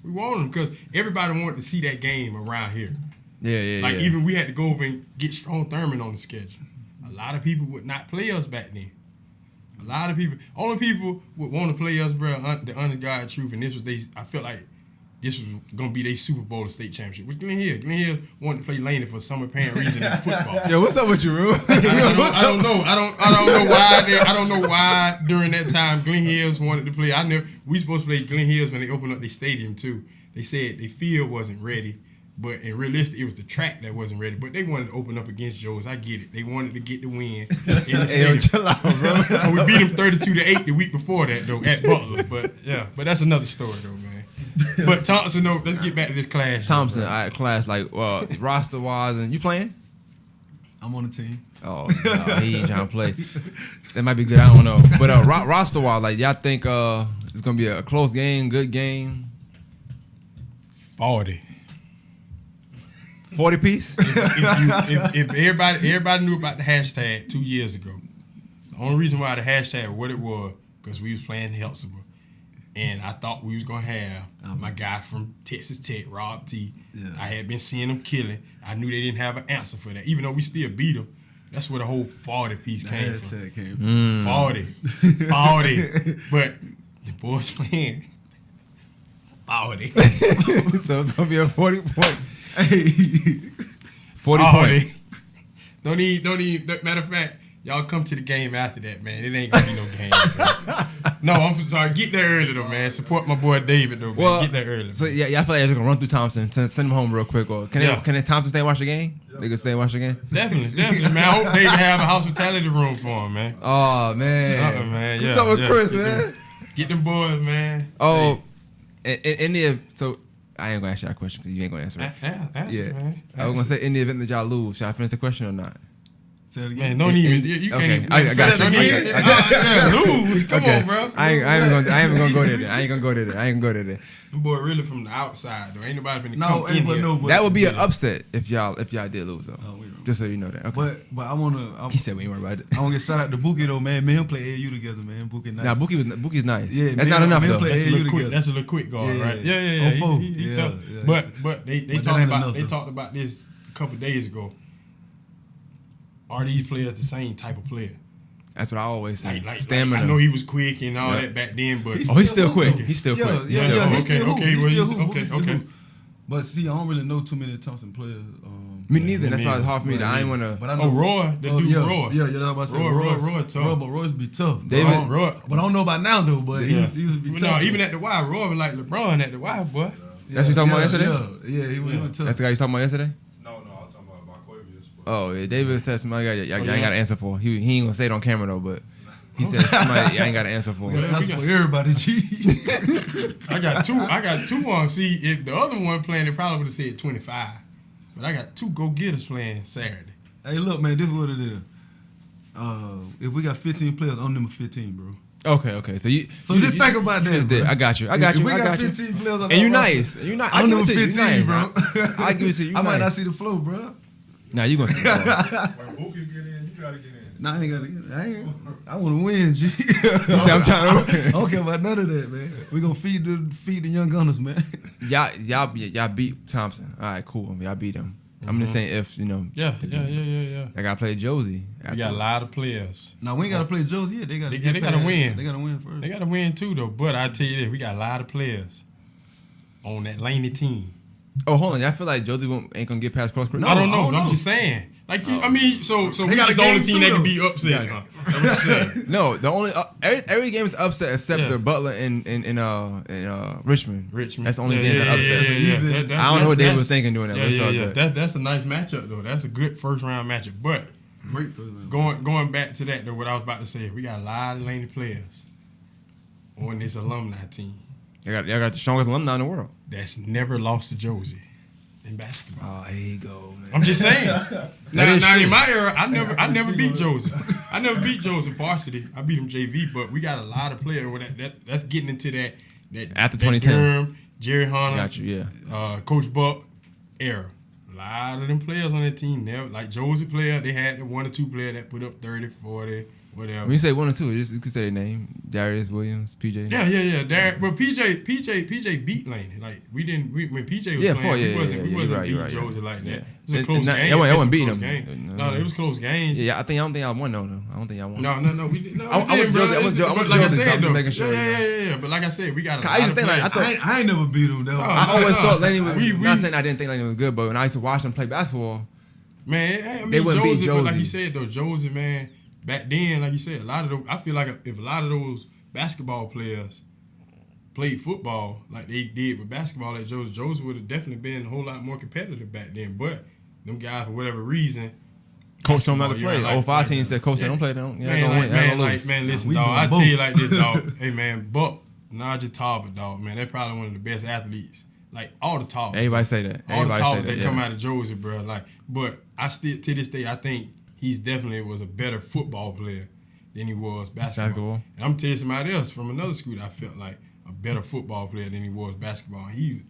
S2: we wanted them because everybody wanted to see that game around here.
S1: Yeah.
S2: Even we had to go over and get Strong Thurman on the schedule. A lot of people would not play us back then. A lot of people, only people would want to play us, bro. The honest God truth, and I felt like this was gonna be their Super Bowl or state championship. With Glen Hill wanted to play Laney for some apparent reason in football.
S1: Yo, what's up with you, Rue?
S2: I don't know. I don't know why. I don't know why during that time Glen Hills wanted to play. We supposed to play Glen Hills when they opened up their stadium too. They said their field wasn't ready. But in realistic, it was the track that wasn't ready. But they wanted to open up against Joe's. I get it. They wanted to get the win. In the
S1: Hey, chill out, bro.
S2: So we beat them 32-8 the week before that, though, at Butler. But that's another story, though, man. But Thompson, though, let's get back to this Clash.
S1: Thompson, all right, Clash, roster wise, and you playing?
S3: I'm on the team.
S1: Oh, no, he ain't trying to play. That might be good. I don't know. But roster wise, y'all think it's gonna be a close game, good game?
S2: 40.
S1: 40 piece?
S2: If everybody knew about the hashtag 2 years ago, the only reason why the hashtag what it was, because we was playing Healthsburg. And I thought we was going to have my guy from Texas Tech, Rob T. Yeah. I had been seeing him killing. I knew they didn't have an answer for that. Even though we still beat them, that's where the whole 40 piece came from. 40. But the boys playing 40.
S1: So it's going to be a 40 point. 40 points.
S2: Don't even. Matter of fact, y'all come to the game after that, man. It ain't gonna be no game. No, I'm sorry. Get there early though, man. Support my boy David though, man.
S1: Well,
S2: get there early.
S1: So yeah, I feel like they're gonna run through Thompson, send him home real quick. Or can Thompson stay and watch the game? Yep. They can stay and watch the game.
S2: Definitely, man. I hope David have a hospitality room for him, man.
S1: Oh man,
S2: something, man.
S1: What's up with Chris, man?
S2: Get them boys, man.
S1: Oh, so. I ain't gonna ask you that question because you ain't gonna answer it.
S2: Answer, man.
S1: I was gonna say, in the event that y'all lose, should I finish the question or not?
S2: Say it again. Man, don't even. You can't even.
S1: I got you.
S2: Lose. Come on, bro.
S1: I ain't even gonna go there. I ain't gonna go there.
S2: The boy really from the outside though. Ain't nobody finna come in here.
S1: That would be an upset if y'all did lose though. Just so you know that. Okay.
S3: But I wanna.
S1: He said we ain't worried about it.
S3: I wanna get shout out to Bookie though, man. Me and him play AAU together, man. Bookie nice.
S1: Nah, Bookie's nice.
S3: Yeah,
S1: that's not enough though.
S2: That's a little quick guard, right? Yeah. He tough. But they talked about this a couple days ago. Are these players the same type of player?
S1: That's what I always say.
S2: Stamina. I know he was quick and all that back then, but
S1: he's still quick. He's still quick.
S2: Okay.
S3: But see, I don't really know too many Thompson players.
S1: Me neither. That's why it's hard for me. I ain't wanna.
S3: But I know
S2: Roy. Roy.
S3: Yeah, that's what I said.
S2: Roy tough.
S3: But Roy's be tough.
S1: David.
S2: Roy.
S3: But I don't know about now though. But he used to be tough.
S2: No, even at the Y, Roy was like LeBron at the Y, boy.
S1: That's what you talking about yesterday.
S3: Yeah, he was tough.
S1: That's the guy you talking about yesterday.
S4: No, I was talking about Quavius.
S1: Oh, yeah, David said somebody y'all ain't got to answer for. He ain't gonna say it on camera though, but he said somebody y'all ain't got to answer for.
S3: That's for everybody, G.
S2: I got two on. See, if the other one playing, they probably would have said 25. But I got 2 go-getters playing Saturday.
S3: Hey, look, man, this is what it is. If we got 15 players, I'm number 15, bro.
S1: Okay. So just
S3: think about that. Bro.
S1: I got you.
S3: If we got 15 players on
S1: and you nice.
S3: I'm number 15, bro.
S1: I give it to you.
S3: I might not see the flow, bro.
S1: Nah, you gonna see the flow.
S4: When Bookie get in, you gotta get in.
S3: Nah, I ain't gotta get in. I want to win, G.
S1: You say I'm trying to win.
S3: I don't care about none of that, man. We gonna feed the young gunners, man.
S1: Y'all beat Thompson. All right, cool. Y'all beat him. I'm just saying if,
S2: Yeah.
S1: I got to play Josie.
S2: We got a lot of players.
S3: No, we ain't got to play Josie yet. They got to
S2: win.
S3: They got to win first.
S2: They got to win too, though. But I tell you this, we got a lot of players on that Laney team.
S1: Oh, hold on. Y'all feel like Josie ain't going to get past cross creek?
S2: No, I don't know. I'm just saying. Like, I mean, so we got the only team that can be upset. Huh? That's what you're saying.
S1: No, the only every game is upset except the Butler and Richmond. That's the only game that's upset. I don't know what they were thinking doing that.
S2: That's a nice matchup though. That's a good first round matchup. But
S3: great first round.
S2: Going back to that though, what I was about to say, we got a lot of Laney players on this alumni team.
S1: Y'all got the strongest alumni in the world.
S2: That's never lost to Josie in basketball.
S1: Oh, here you go, man.
S2: I'm just saying. now in my era, I never beat Josie. I never beat Josie varsity. I beat him JV, but we got a lot of players with that's getting into that
S1: after 2010.
S2: Durham, Jerry Hunter,
S1: got you,
S2: Coach Buck era. A lot of them players on that team never, like Josie player, they had the 1 or 2 player that put up 30, 40, whatever.
S1: When you say 1 or 2, you could say their name. Darius Williams, PJ.
S2: Yeah. But PJ beat Laney. Like when PJ was playing, we wasn't beating Josie like that.
S1: Yeah.
S2: It was a close game.
S1: I wasn't beating him.
S2: No, it was close games.
S1: Yeah, I don't think I won though. I don't think I won.
S2: No, we did. No,
S1: I was Josie.
S2: Like I said, though.
S1: Making sure.
S2: Yeah. But like I said, we got.
S1: I used to think
S3: I ain't never beat him though.
S1: I always thought Laney was. Not saying I didn't think Laney was good, but when I used to watch them play basketball,
S2: man, I mean,
S1: they wouldn't beat Josie.
S2: But like you said though, Josie, man, back then, like you said, a lot of those. I feel like if a lot of those basketball players played football like they did with basketball at Josie would have definitely been a whole lot more competitive back then. But them guys, for whatever reason,
S1: coach told them not to play. 05 team said, "Coach, don't play. Don't lose."
S2: Man, listen, dog. I tell you like this, dog. Hey, man, Buck, Najee Talbot, dog. Man, they're probably one of the best athletes. Like all the talk.
S1: Everybody say that.
S2: All the talk that come out of Josie, bro. Like, but I still to this day, I think he's definitely was a better football player than he was basketball. And I'm telling somebody else from another school that I felt like a better football player than he was basketball. He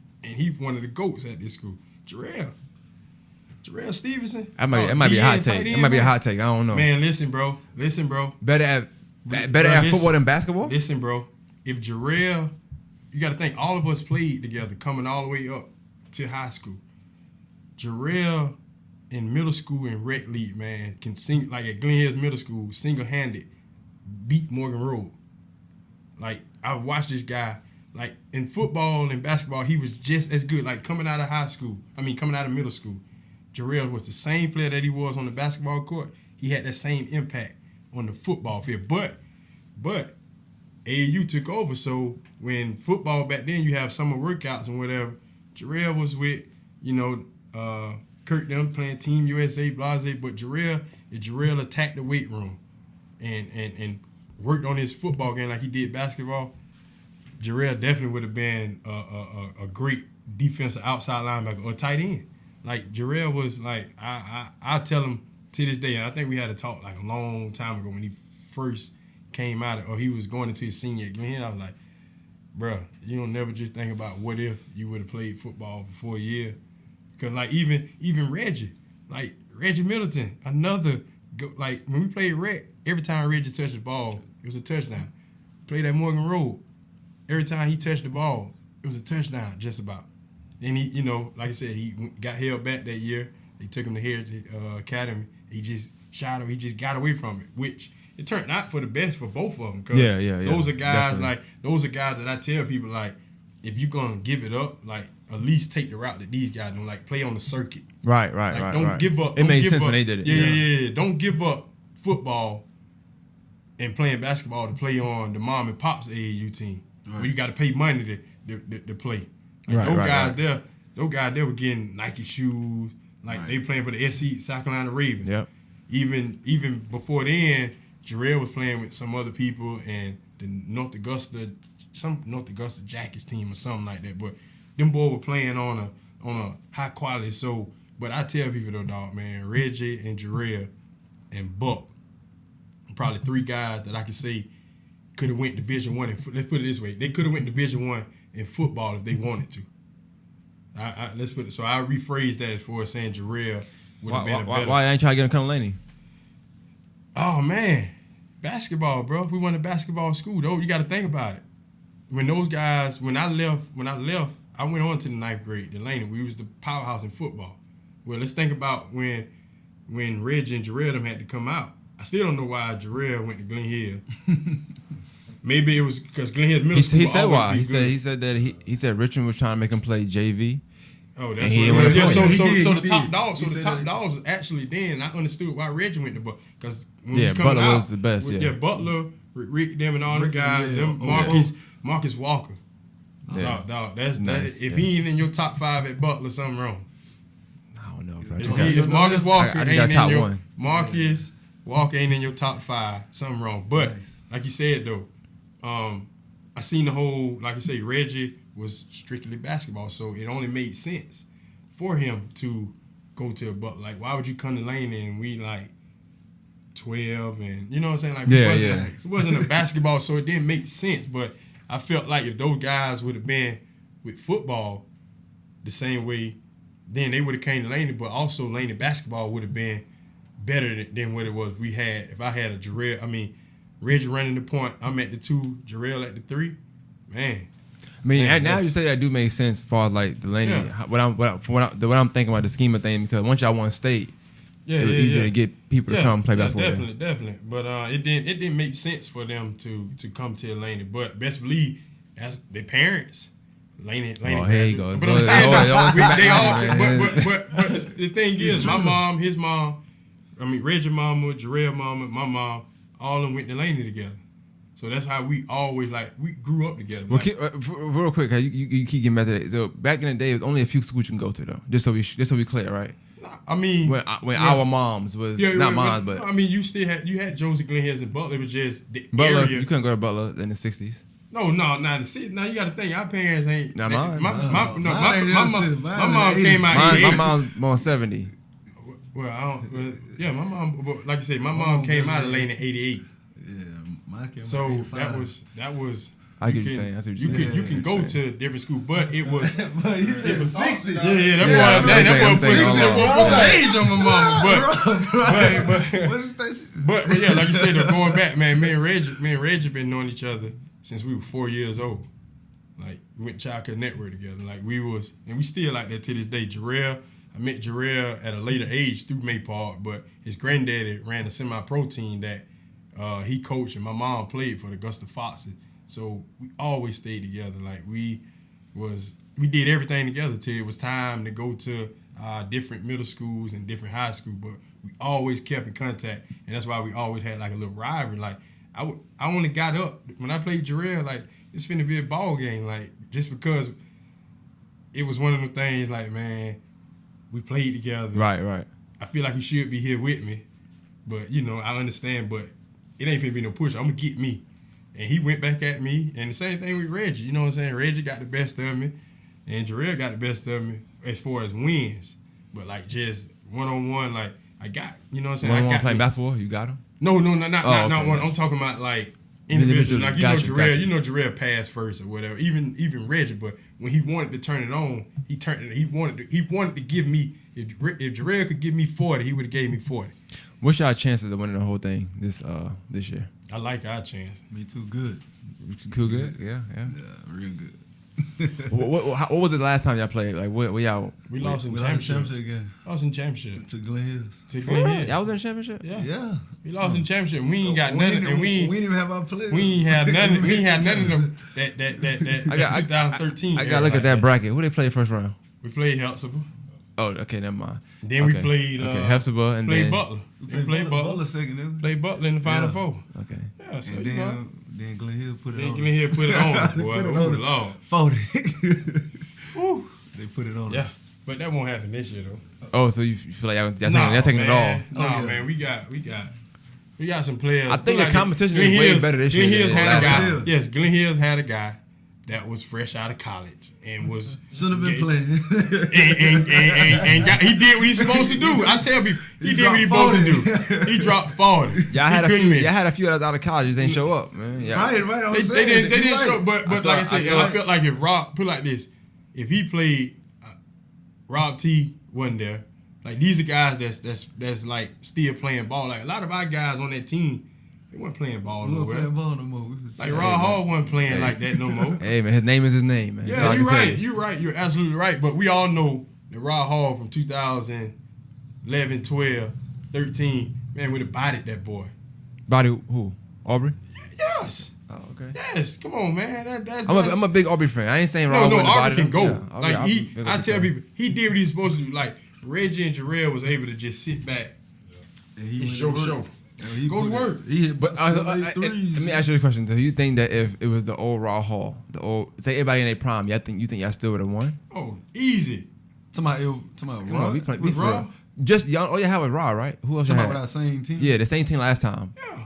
S2: one of the GOATs at this school. Jarrell Stevenson.
S1: That might be a hot take. It might be a hot take. I don't know.
S2: Man, listen, bro.
S1: Better at football than basketball?
S2: Listen, bro. If Jarrell, you got to think, all of us played together coming all the way up to high school. Jarrell in middle school and rec league, man, can sing, like at Glen Hills Middle School, single-handed beat Morgan Road. Like, I watched this guy, like in football and basketball, he was just as good. Like coming out of middle school, Jarrell was the same player that he was on the basketball court. He had that same impact on the football field. But AAU took over, so when football back then, you have summer workouts and whatever, Jarrell was with, Kurt them playing Team USA, blase, but Jarrell attacked the weight room and worked on his football game like he did basketball, Jarrell definitely would have been a great defensive outside linebacker or tight end. Like Jarrell was like, I tell him to this day, and I think we had a talk like a long time ago when he first came out, or he was going into his senior at Glen Hill. I was like, bro, you don't never just think about what if you would have played football for 4 years. Because like even Reggie Middleton, another, like when we played rec, every time Reggie touched the ball, it was a touchdown. Played at Morgan Road, every time he touched the ball, it was a touchdown just about. Then he, like I said, he got held back that year. They took him to Heritage Academy. He just shot him. He just got away from it, which it turned out for the best for both of them. Cause those are guys definitely. Those are guys that I tell people like, if you're gonna give it up, like at least take the route that these guys do, like play on the circuit.
S1: Right.
S2: Don't give up.
S1: It made sense when they did it.
S2: Yeah. Don't give up football and playing basketball to play on the mom and pop's AAU team, where you got to pay money to play. Like those guys there were getting Nike shoes, Like they playing for the SC South Carolina Ravens.
S1: Yep.
S2: Even before then, Jarrell was playing with some other people and the North Augusta Jackets team or something like that. But them boys were playing on a high quality. So, but I tell people though, dog, man, Reggie and Jarrell and Buck, probably 3 guys that I could say could have went Division I. Let's put it this way: they could have went Division I in football if they wanted to. Let's put it. So I rephrase that as far as saying Jarrell would have been a better.
S1: Why ain't trying to get him come to Laney?
S2: Oh man, basketball, bro. If we went to basketball school, though, you got to think about it. When those guys, when I left, I went on to the 9th grade. The Laney, we was the powerhouse in football. Well, let's think about when Reggie and Jarrell them had to come out. I still don't know why Jarrell went to Glen Hill. Maybe it was because Glen Hill's middle school.
S1: He said why. He said that he said Richmond was trying to make him play JV.
S2: Oh, that's what it was. Yeah, so the top dogs. So the top dogs actually then I understood why Reggie went to Butler because
S1: Butler was the best. Yeah,
S2: Butler, Rick, them and all the guys. Them Marcus Walker.
S1: Yeah.
S2: Dog. That's
S1: nice.
S2: If he ain't in your top 5 at Butler, something wrong.
S1: I don't know, bro.
S2: If Marcus Walker ain't in
S1: top
S2: your
S1: 1.
S2: Marcus Walker ain't in your top 5, something wrong. But like you said though, I seen the whole, like I say, Reggie was strictly basketball, so it only made sense for him to go to a Butler. Like, why would you come to Laney and we like 12 and you know what I'm saying? Like, it wasn't a basketball, so it didn't make sense. But I felt like if those guys would have been with football the same way, then they would have came to Laney. But also Laney basketball would have been better than what it was. If I had a Jarrell, Reggie running the point, I'm at the 2, Jarrell at the 3, man.
S1: Now you say that do make sense as far as like the Laney. Yeah. What I'm thinking about the schema thing, because once y'all won state, it was easier to get people to come play basketball.
S2: Definitely. But it didn't make sense for them to come to Laney. But best believe, as their parents, Laney.
S1: Oh, here you go.
S2: But I'm saying but the thing is, my mom, his mom, Reggie mama, Jarrell mama, my mom, all of them went to Laney together. So that's how we always we grew up together.
S1: Well, real quick, you keep getting back to that. So back in the day, it was only a few schools you can go to though. Just so we clear, right? When our moms was not mine, but
S2: you still had Josie Glen Hills and Butler. It was just the
S1: Butler.
S2: area.
S1: You couldn't go to Butler in the '60s.
S2: No, not the city. Now you got to think our parents ain't.
S1: Not mine.
S2: My mom came out.
S1: My mom's born '70.
S2: Well, I don't. Yeah, my mom. Like I said, my mom came out of Lane in '88. So that was.
S1: I get what you're saying. I see what you're saying.
S2: You can go to different schools, but it was.
S4: But you said 60.
S2: Yeah, that boy put some age on my mama. But yeah, like you said, going back, man, me and Reggie been knowing each other since we were 4 years old. Like we went to Childcare Network together. Like we was, and we still like that to this day. I met Jarrell at a later age through May Park, but his granddaddy ran a semi-pro team that he coached, and my mom played for the Augusta Foxes. So we always stayed together. Like we did everything together till it was time to go to different middle schools and different high schools. But we always kept in contact, and that's why we always had like a little rivalry. Like I only got up when I played Jarrell. Like it's finna be a ball game. Like just because it was one of the things. Like man, we played together.
S1: Right.
S2: I feel like he should be here with me, but I understand. But it ain't finna be no push. I'm gonna get me. And he went back at me, and the same thing with Reggie. You know what I'm saying? Reggie got the best of me, and Jarrell got the best of me as far as wins. But like just one-on-one, like I got, you know what I'm saying?
S1: One-on-one playing basketball, you got him?
S2: No, not one. I'm talking about like individual. Like Jarrell passed first or whatever. Even Reggie, but when he wanted to turn it on, he wanted to give me. If Jarrell could give me 40, he would have gave me 40.
S1: What's y'all chances of winning the whole thing this year?
S2: I like our chance.
S3: Me too. Good.
S1: Too good? Yeah.
S3: Yeah, real good.
S1: What was it last time y'all played? Like what y'all?
S2: We lost in championship
S3: again.
S2: Lost in championship
S3: to Glen Hills.
S1: Y'all was in championship?
S2: Yeah. We lost in championship. We ain't got nothing, and we
S3: didn't even have our players.
S2: We ain't had none. We ain't had none of them. That 2013.
S1: I gotta look at that bracket. Who they played first round?
S2: We played Hephzibah.
S1: Oh, okay, never mind.
S2: Then we played
S1: Hephzibah and
S2: played
S1: then
S2: Butler. We played Butler
S3: second.
S2: Played Butler in the Final Four.
S1: Okay.
S2: Yeah, so
S3: and then Glen Hill put it on.
S2: Glen Hill put it on. Boy,
S3: put it on.
S2: Lord.
S3: 40. They put it on.
S2: Yeah. But that won't happen this year though.
S1: Oh, so you feel like y'all taking it all?
S2: No, man, we got some players.
S1: I think the competition is way better this year.
S2: Glenn Hills had a guy.
S3: year.
S2: Yes, Glenn Hills had a guy that was fresh out of college and was
S3: Shouldn't have been playing.
S2: and he did what he's supposed to do. I tell people he did what he's supposed to do. He dropped 40.
S1: Y'all had a few out of college that didn't show up, man. Yeah.
S3: Right.
S2: They didn't show. But like I said, I felt like if Rob put it like this, if he played, Rob T wasn't there. Like these are guys that's like still playing ball. Like a lot of our guys on that team, they weren't playing ball
S3: We
S2: nowhere.
S3: weren't playing ball no more.
S2: Like Rod Hall wasn't playing like that no more.
S1: Hey man, his name is his name, man.
S2: Yeah, you're right. You're right. You're absolutely right. But we all know that Rod Hall from 2011, 12, 13, man, would have bodied that boy.
S1: Body who? Aubrey?
S2: Yes.
S1: Oh, okay.
S2: Yes. Come on, man.
S1: I'm a big Aubrey fan. I ain't saying Rod.
S2: No, Aubrey can go.
S1: Yeah,
S2: like I tell
S1: people.
S2: people, he did what he's supposed to do. Like Reggie and Jarrell was able to just sit back and show. Go to work.
S1: Let me ask you a question. Do you think that if it was the old Raw Hall, say everybody in their prime, you think y'all still would have won?
S2: Oh, easy.
S3: Tomorrow,
S1: Come on, we
S2: With
S1: for
S2: Raw?
S1: real. Just y'all. All you had was Raw, right? Who else?
S3: Tomorrow with our same team.
S1: Yeah, the same team last time.
S2: Yeah.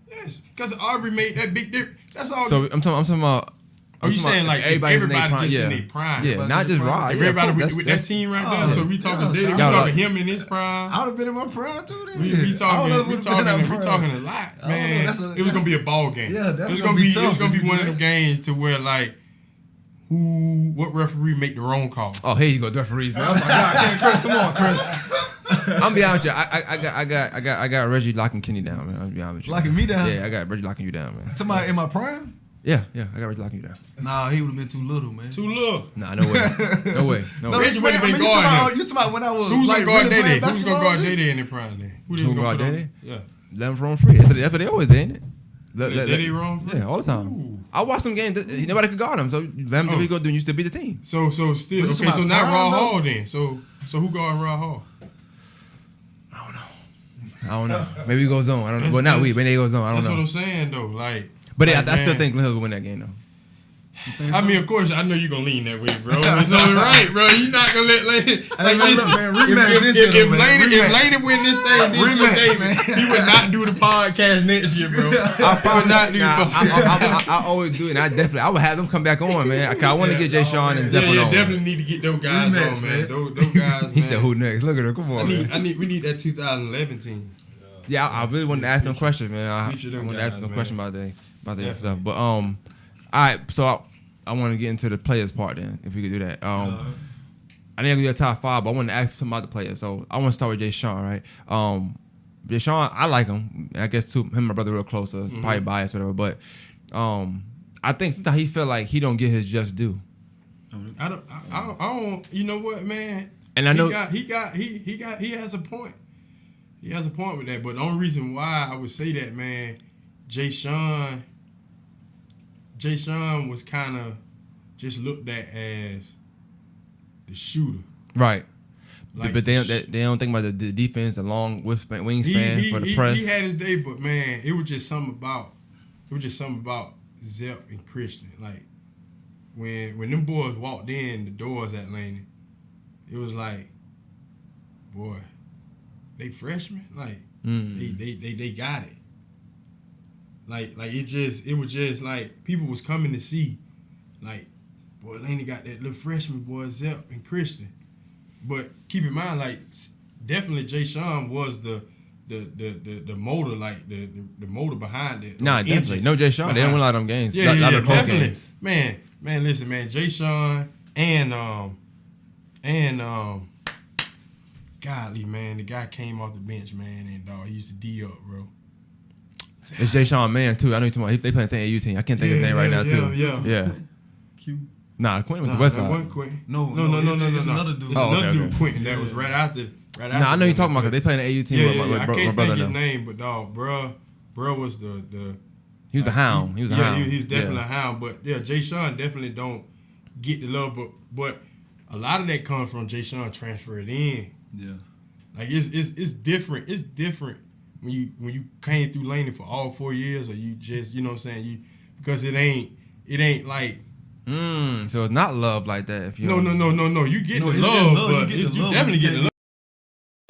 S2: Yes. Because Aubrey made that big difference. That's all.
S1: So I'm talking about.
S2: Are you saying like everybody just in their prime?
S1: Yeah, not just Raw.
S2: Everybody with that team right there. So we talking we talking him in his prime.
S3: I would have been in my prime too. Then
S2: We talking a lot, man. It was gonna be a ball game.
S3: Yeah,
S2: it was gonna be one of them games to where like what referee make the wrong call.
S1: Oh, here you go, referees. Man.
S3: Oh my God, Chris, come on, Chris.
S1: I'm be honest with you. I got Reggie locking Kenny down, man. I'll be honest with you.
S3: Locking me down?
S1: Yeah, I got Reggie locking you down, man.
S3: Tomorrow in my prime?
S1: Yeah, I got Reggie locking you down.
S3: Nah, he would have been too little, man.
S2: Too little.
S1: Nah, no way.
S2: Reggie wouldn't have been guarding him.
S3: You talking about when I was
S2: Who's
S3: like
S2: gonna guard
S3: really
S2: Day?
S3: playing
S2: Who's gonna
S3: basketball?
S2: guard Day in the prime then?
S1: Who guard Day?
S2: Yeah.
S1: Let him roam free. That's what they always did, ain't it?
S2: They roam free?
S1: Yeah, all the time.
S2: Ooh.
S1: I watched some games. Nobody could guard him, so let him do what he gonna do. And you still beat the team.
S2: So still
S3: But
S2: okay. So not
S3: prime,
S2: Raw
S3: though?
S2: Hall then. So who guard Raw Hall?
S1: I don't know. Maybe he goes on. I don't know.
S2: That's-
S1: Well, not we.
S2: that's-
S1: Maybe he goes on. I don't
S2: That's what
S1: know.
S2: I'm saying though. Like,
S1: But
S2: like,
S1: I still
S2: man,
S1: think Glenn Hill will win that game though.
S2: I mean, of course, I know you're gonna lean that way, bro. It's only right, bro. You're not gonna let Laney. Like, listen,
S3: man, rematch this year,
S2: if
S3: man.
S2: Laney win this thing this
S3: Rematch,
S2: year,
S3: man.
S2: he would not do the podcast next year, bro.
S1: I probably
S2: not do.
S1: I always do it. And I would have them come back on, man. I want to get Jay Sean and Zeppelin on.
S2: Definitely need to get those guys
S3: Rematch,
S2: on, man.
S3: man.
S2: Those guys. Man.
S1: He said, "Who next?" Look at her. Come on, man.
S2: We need that 2011 team.
S1: Yeah, I really wanted to ask them questions, man. I
S2: Feature them
S1: wanted to ask
S2: guys,
S1: them
S2: man.
S1: questions about that stuff. But all right. So I want to get into the players part then, if we could do that. I didn't do a top 5, but I want to ask some about the players. So I want to start with Jay Sean, right? Jay Sean, I like him. I guess too, him and my brother real close, so probably biased, whatever. But I think sometimes he feel like he don't get his just due.
S2: I don't. You know what, man?
S1: And I know
S2: he has a point. He has a point with that. But the only reason why I would say that, man, Jay Sean was kind of just looked at as the shooter.
S1: Right.
S2: Like
S1: but they don't think about the defense, the long wingspan for the press.
S2: He had his day, but man, it was just something about Zep and Christian. Like when them boys walked in the doors at Laney, it was like, boy, they freshmen. Like they got it. Like it was just like people was coming to see, like, boy, Laney got that little freshman boy Zep and Christian. But keep in mind, like, definitely Jay Sean was the motor, like the motor behind it.
S1: Nah, definitely. No Jay Sean. They didn't win a lot of them games.
S2: Yeah,
S1: a lot of close
S2: definitely.
S1: games.
S2: Man, listen, man, Jay Sean and godly, man, the guy came off the bench, man, and he used to D up, bro.
S1: It's Jay Sean, man, too. I know you're talking about. They playing the same AU team. I can't think of his name right now, too.
S2: Yeah.
S3: Q.
S1: Nah, Quentin was the West
S2: that
S1: Side.
S2: wasn't Quentin.
S3: No. It's another dude.
S2: It's another dude, Quentin. That was right after.
S1: Nah, I know you're talking about because they playing the AU team with my
S2: I
S1: brother.
S2: can't think his
S1: now.
S2: name, but dog, bro was the.
S1: He was a hound. He was a hound.
S2: He was definitely a hound. But yeah, Jay Sean definitely don't get the love, but a lot of that comes from Jay Sean transferred in.
S3: Yeah.
S2: Like it's different. It's different when you came through Laney for all 4 years, or you just, you know what I'm saying, because it ain't like
S1: So it's not love like that. If you
S2: No. You get the love, but you definitely get the love.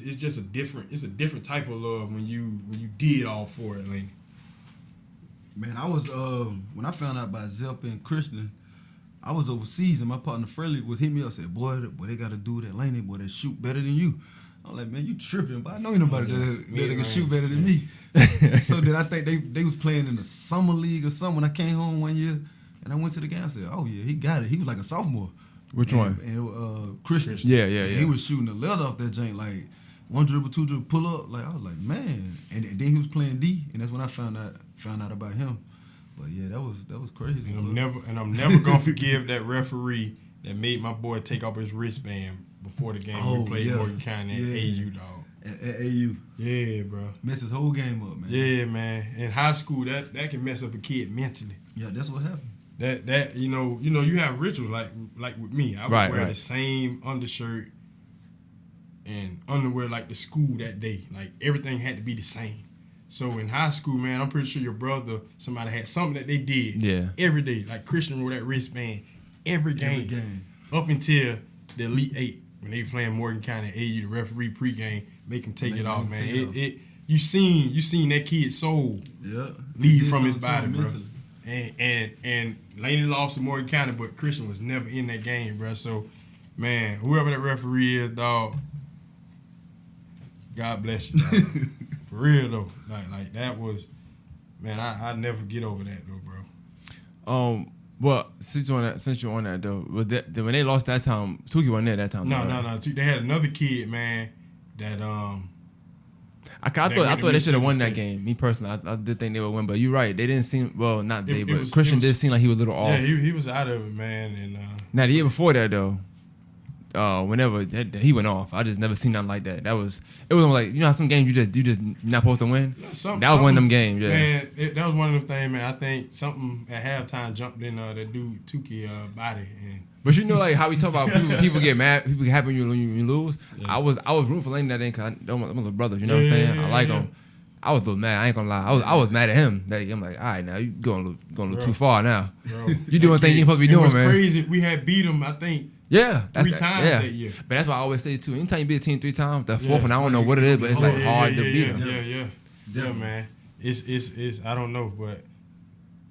S2: It's just a different type of love when you did all for it, Laney.
S3: Man, I was when I found out about Zep and Christian, I was overseas and my partner Freddie was hitting me up, said, boy, they got to do that Laney, boy, they shoot better than you. I'm like, man, you tripping, but I know ain't nobody that can shoot better than me. So then I think they was playing in the summer league or something. When I came home one year and I went to the game, I said, oh yeah, he got it. He was like a sophomore.
S1: Which one?
S3: And Christian.
S1: Yeah.
S3: He was shooting the leather off that jank, like one dribble, two dribble, pull up. Like I was like, man. And then he was playing D, and that's when I found out about him. But yeah, that was crazy.
S2: And I'm never gonna forgive that referee that made my boy take off his wristband before the game. We played Morgan County at AU, dog.
S3: At AU.
S2: Yeah, bro.
S3: Messed his whole game up, man.
S2: Yeah, man. In high school, that can mess up a kid mentally.
S3: Yeah, that's what happened.
S2: That you know you have rituals like with me. I would wear the same undershirt and underwear like the school that day. Like everything had to be the same. So in high school, man, I'm pretty sure your brother, somebody had something that they did every day. Like Christian wore that wristband every game. Up until the Elite Eight when they playing Morgan County AU, the referee pregame make him take it off, man. You seen that kid's soul leave from his body, bro. And Laney lost to Morgan County, but Christian was never in that game, bro. So, man, whoever that referee is, dog, God bless you, dog. For real though, like that was, man. I never get over that though, bro.
S1: Well, since you're on that though, when they lost that time, Tuki wasn't there that time.
S2: No. They had another kid, man. That
S1: I thought they should have won that game. Me personally, I did think they would win, but you're right. They didn't seem not they, but Christian did seem like he was a little off.
S2: Yeah, he was out of it, man. And
S1: now the year before that though. Whenever he went off, I just never seen nothing like that. It was like, you know how some games you just not supposed to win. That was one of them games, yeah.
S2: Man, that was one of them things, man. I think something at halftime jumped in that dude Tuki body.
S1: But you know, like how we talk about people get mad, people get happy when you lose. Yeah. I was rooting for Laney that day because I'm little brothers. You know what I'm saying? I like him. I was a little mad. I ain't gonna lie. I was mad at him. I'm like, all right, now you going a little too far now. Bro, you doing things you ain't supposed to be doing, man.
S2: It was crazy. We had beat him, I think.
S1: Yeah,
S2: 3 times that year.
S1: But that's why I always say too. Anytime you beat a team 3 times, the fourth one I don't know what it is, but it's like hard to beat them.
S2: Yeah, man. It's I don't know, but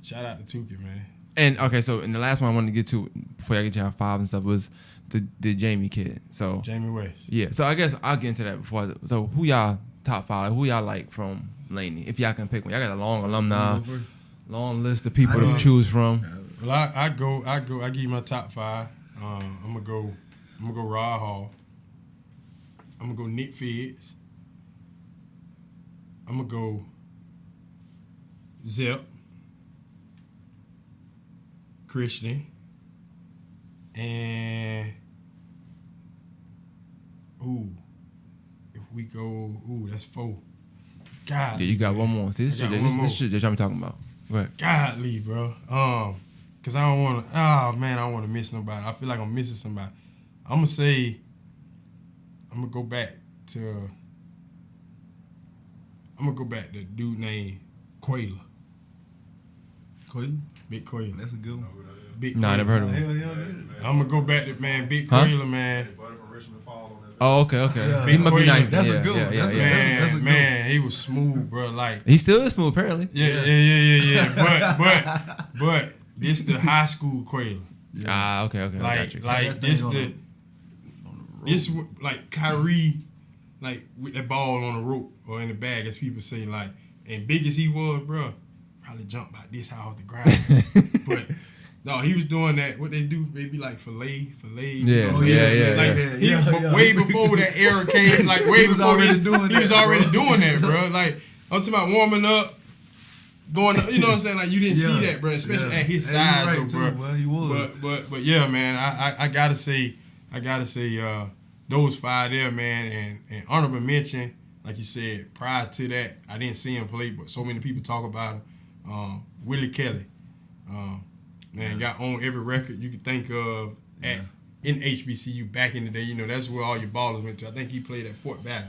S2: shout out to Tuki, man.
S1: And okay, so in the last one I wanted to get to before I get to our 5 and stuff was the Jamie kid. So
S2: Jamie West.
S1: Yeah. So I guess I'll get into that before. So who y'all top 5? Who y'all like from Laney? If y'all can pick one, y'all got a long alumni, long list of people to choose from.
S2: Well, I give you my top 5. I'm gonna go Rod Hall. I'm gonna go Nick Fitz. I'm gonna go Zep, Christian, and if we go, that's 4. God,
S1: yeah, you got one more. See, this shit that y'all talking about. Right.
S2: Godly, bro. Cause I don't want to. Oh man, I don't want to miss nobody. I feel like I'm missing somebody. I'm gonna go back to a dude named Quayla.
S3: Quayla?
S2: Big Quayla.
S3: That's a good one.
S2: Big
S1: I never heard of him.
S2: I'm gonna go back to Big Quayla, man.
S1: Oh, okay.
S2: Yeah.
S1: He must be nice.
S3: That's a good one.
S2: Yeah. Man, he was smooth, bro. Like
S1: he still is smooth, apparently.
S2: Yeah. But this the high school Quayla.
S1: Yeah. Okay.
S2: Like this like Kyrie, like with that ball on the rope or in the bag, as people say, like, and big as he was, bro, probably jumped about this high off the ground. But no, he was doing that. What they do, maybe like fillet.
S1: Yeah.
S2: Way before that era came, like way before he was already doing that, bro. Like I'm talking about warming up, going, you know what I'm saying? Like you didn't see that, bro, especially at his size, though, bro.
S3: Well, he was.
S2: But yeah, man, I gotta say, those 5 there, man, and honorable mention, like you said, prior to that, I didn't see him play, but so many people talk about him. Willie Kelly, man, got on every record you could think of in HBCU back in the day. You know, that's where all your ballers went to. I think he played at Fort Valley.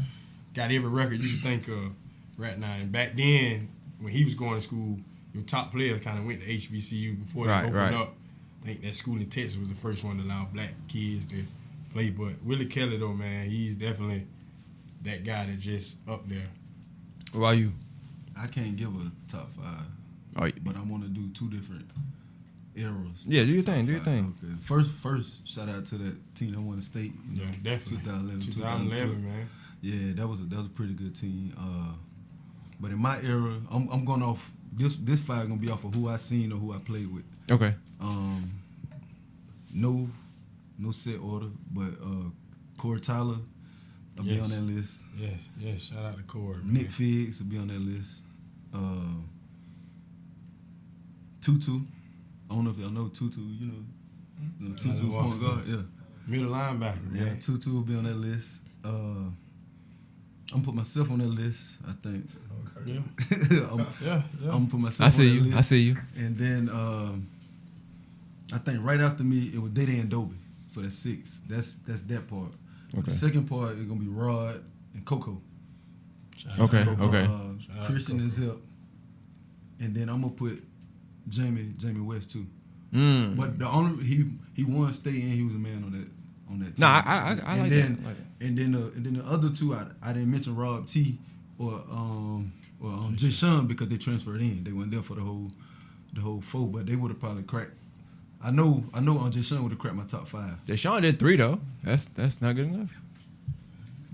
S2: Got every record you could think of right now. And back then, when he was going to school, your top players kind of went to HBCU before they opened up think that school in Texas was the first one to allow black kids to play. But Willie Kelly, though, man, he's definitely that guy that just up there.
S1: What about you?
S3: I can't give a top 5, but I want to do 2 different eras.
S1: Yeah, do your thing. Do your thing.
S3: Okay. First, shout out to that team that won the state.
S2: Yeah, definitely. 2011, man.
S3: Yeah, that was a pretty good team. But in my era, I'm going off this 5 gonna be off of who I seen or who I played with.
S1: Okay.
S3: No set order, but Corey Tyler will be on that list.
S2: Yes. Shout out to Corey.
S3: Nick Figs will be on that list. Tutu. I don't know if y'all know Tutu. You know, Tutu point guard. Yeah.
S2: Middle linebacker.
S3: Yeah,
S2: Man.
S3: Tutu will be on that list. I'm gonna put myself on that list. I think.
S2: Yeah.
S3: I'm gonna put myself.
S1: I see
S3: on
S1: you.
S3: that list.
S1: I see you.
S3: And then I think right after me it was Dede and Dobie. So that's 6. That's that part.
S1: Okay.
S3: The second part is gonna be Rod and Coco.
S1: Okay.
S3: Christian and Zip. And then I'm gonna put Jamie West too. But the only he won state and he was a man on that team.
S1: No, I like that.
S3: And then the other 2 I didn't mention Rob T or Jay Sean because they transferred in. They weren't there for the whole 4, but they would have probably cracked. I know Jay Sean would have cracked my top 5.
S1: Jay Sean did 3 though. That's not good enough.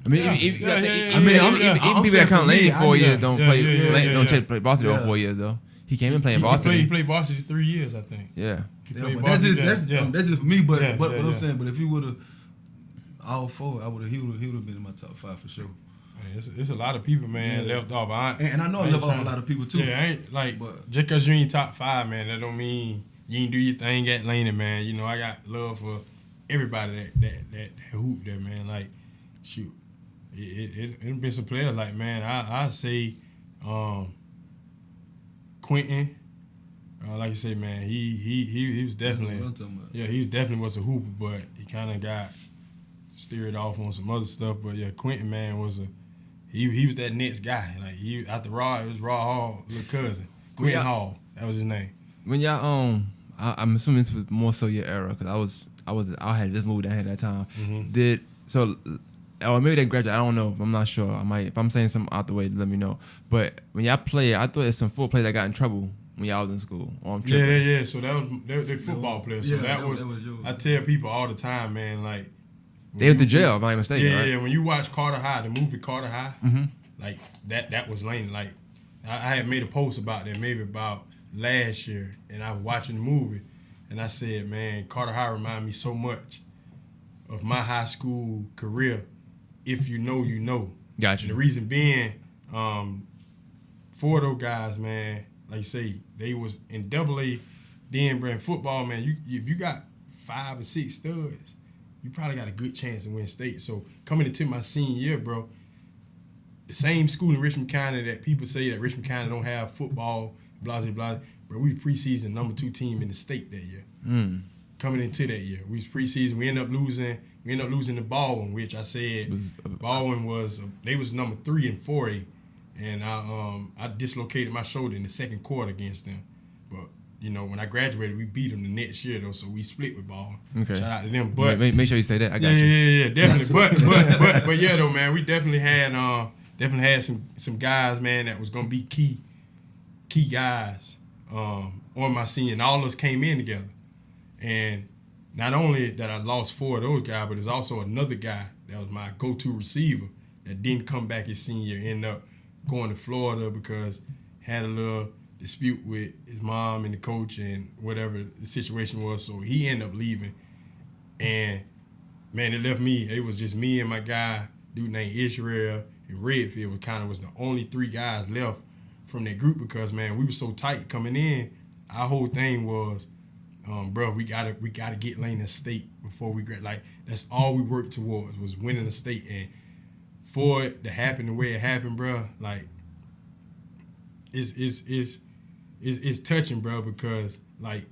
S1: I mean, even people that count Laney 4 years don't play varsity all 4 years though. He came in playing varsity.
S2: He played varsity 3 years, I think.
S1: Yeah.
S3: But that's just for me. But I'm saying, but if he would have all 4, he would have been in my top 5 for sure.
S2: Man, it's a lot of people, man, left off.
S3: And I know I left off a lot of people too.
S2: Yeah, I ain't like just because you ain't top 5, man, that don't mean you ain't do your thing at Laney, man. You know, I got love for everybody that hoop there, man. Like, shoot, it been some players like, man, I say Quentin. Like you say, man, he was definitely he was definitely was a hooper, but he kind of got steered off on some other stuff. But yeah, Quentin, man, was he was that next guy. Like he after Rod, it was Rod Hall, little cousin, Quentin Hall. That was his name.
S1: When y'all I'm assuming this was more so your era because I had just moved down here at that time.
S2: Mm-hmm.
S1: Or maybe they graduated. I don't know. I'm not sure. If I'm saying something out the way, let me know. But when y'all played, I thought there's some football players that got in trouble when y'all was in school.
S2: Yeah. So that was they football players. So that was I tell people all the time, man. Like
S1: they went to jail. If I'm not mistaken. Right?
S2: Yeah. When you watch Carter High, the movie Carter High, like that was Laney. Like I had made a post about that maybe about last year, and I was watching the movie, and I said, man, Carter High reminded me so much of my high school career. If you know, you know.
S1: Gotcha.
S2: And the reason being, 4 of those guys, man, like you say, they was in AA then, bro, in football, man, if you got 5 or 6 studs, you probably got a good chance to win state. So coming into my senior year, bro, the same school in Richmond County that people say that Richmond County don't have football, blah, blah, bro, we preseason number 2 team in the state that year. Coming into that year. We was preseason, we ended up losing to Baldwin, which I said Baldwin they was number 3 in 4A, and I dislocated my shoulder in the second quarter against them. But you know, when I graduated, we beat them the next year though, so we split with Baldwin. Okay. Shout out to them. But
S1: make sure you say that. I got you.
S2: Yeah, definitely. but yeah though, man, we definitely had some guys, man, that was gonna be key guys on my senior, and all of us came in together. And not only that I lost 4 of those guys, but there's also another guy that was my go-to receiver that didn't come back his senior year, ended up going to Florida because had a little dispute with his mom and the coach and whatever the situation was. So he ended up leaving. And, man, it left me. It was just me and my guy, dude named Israel and Redfield, was the only 3 guys left from that group because, man, we were so tight coming in. Our whole thing was, bro, we gotta get Laney a state before we grad. Like that's all we worked towards was winning a state, and for it to happen the way it happened, bro, like it's touching, bro, because like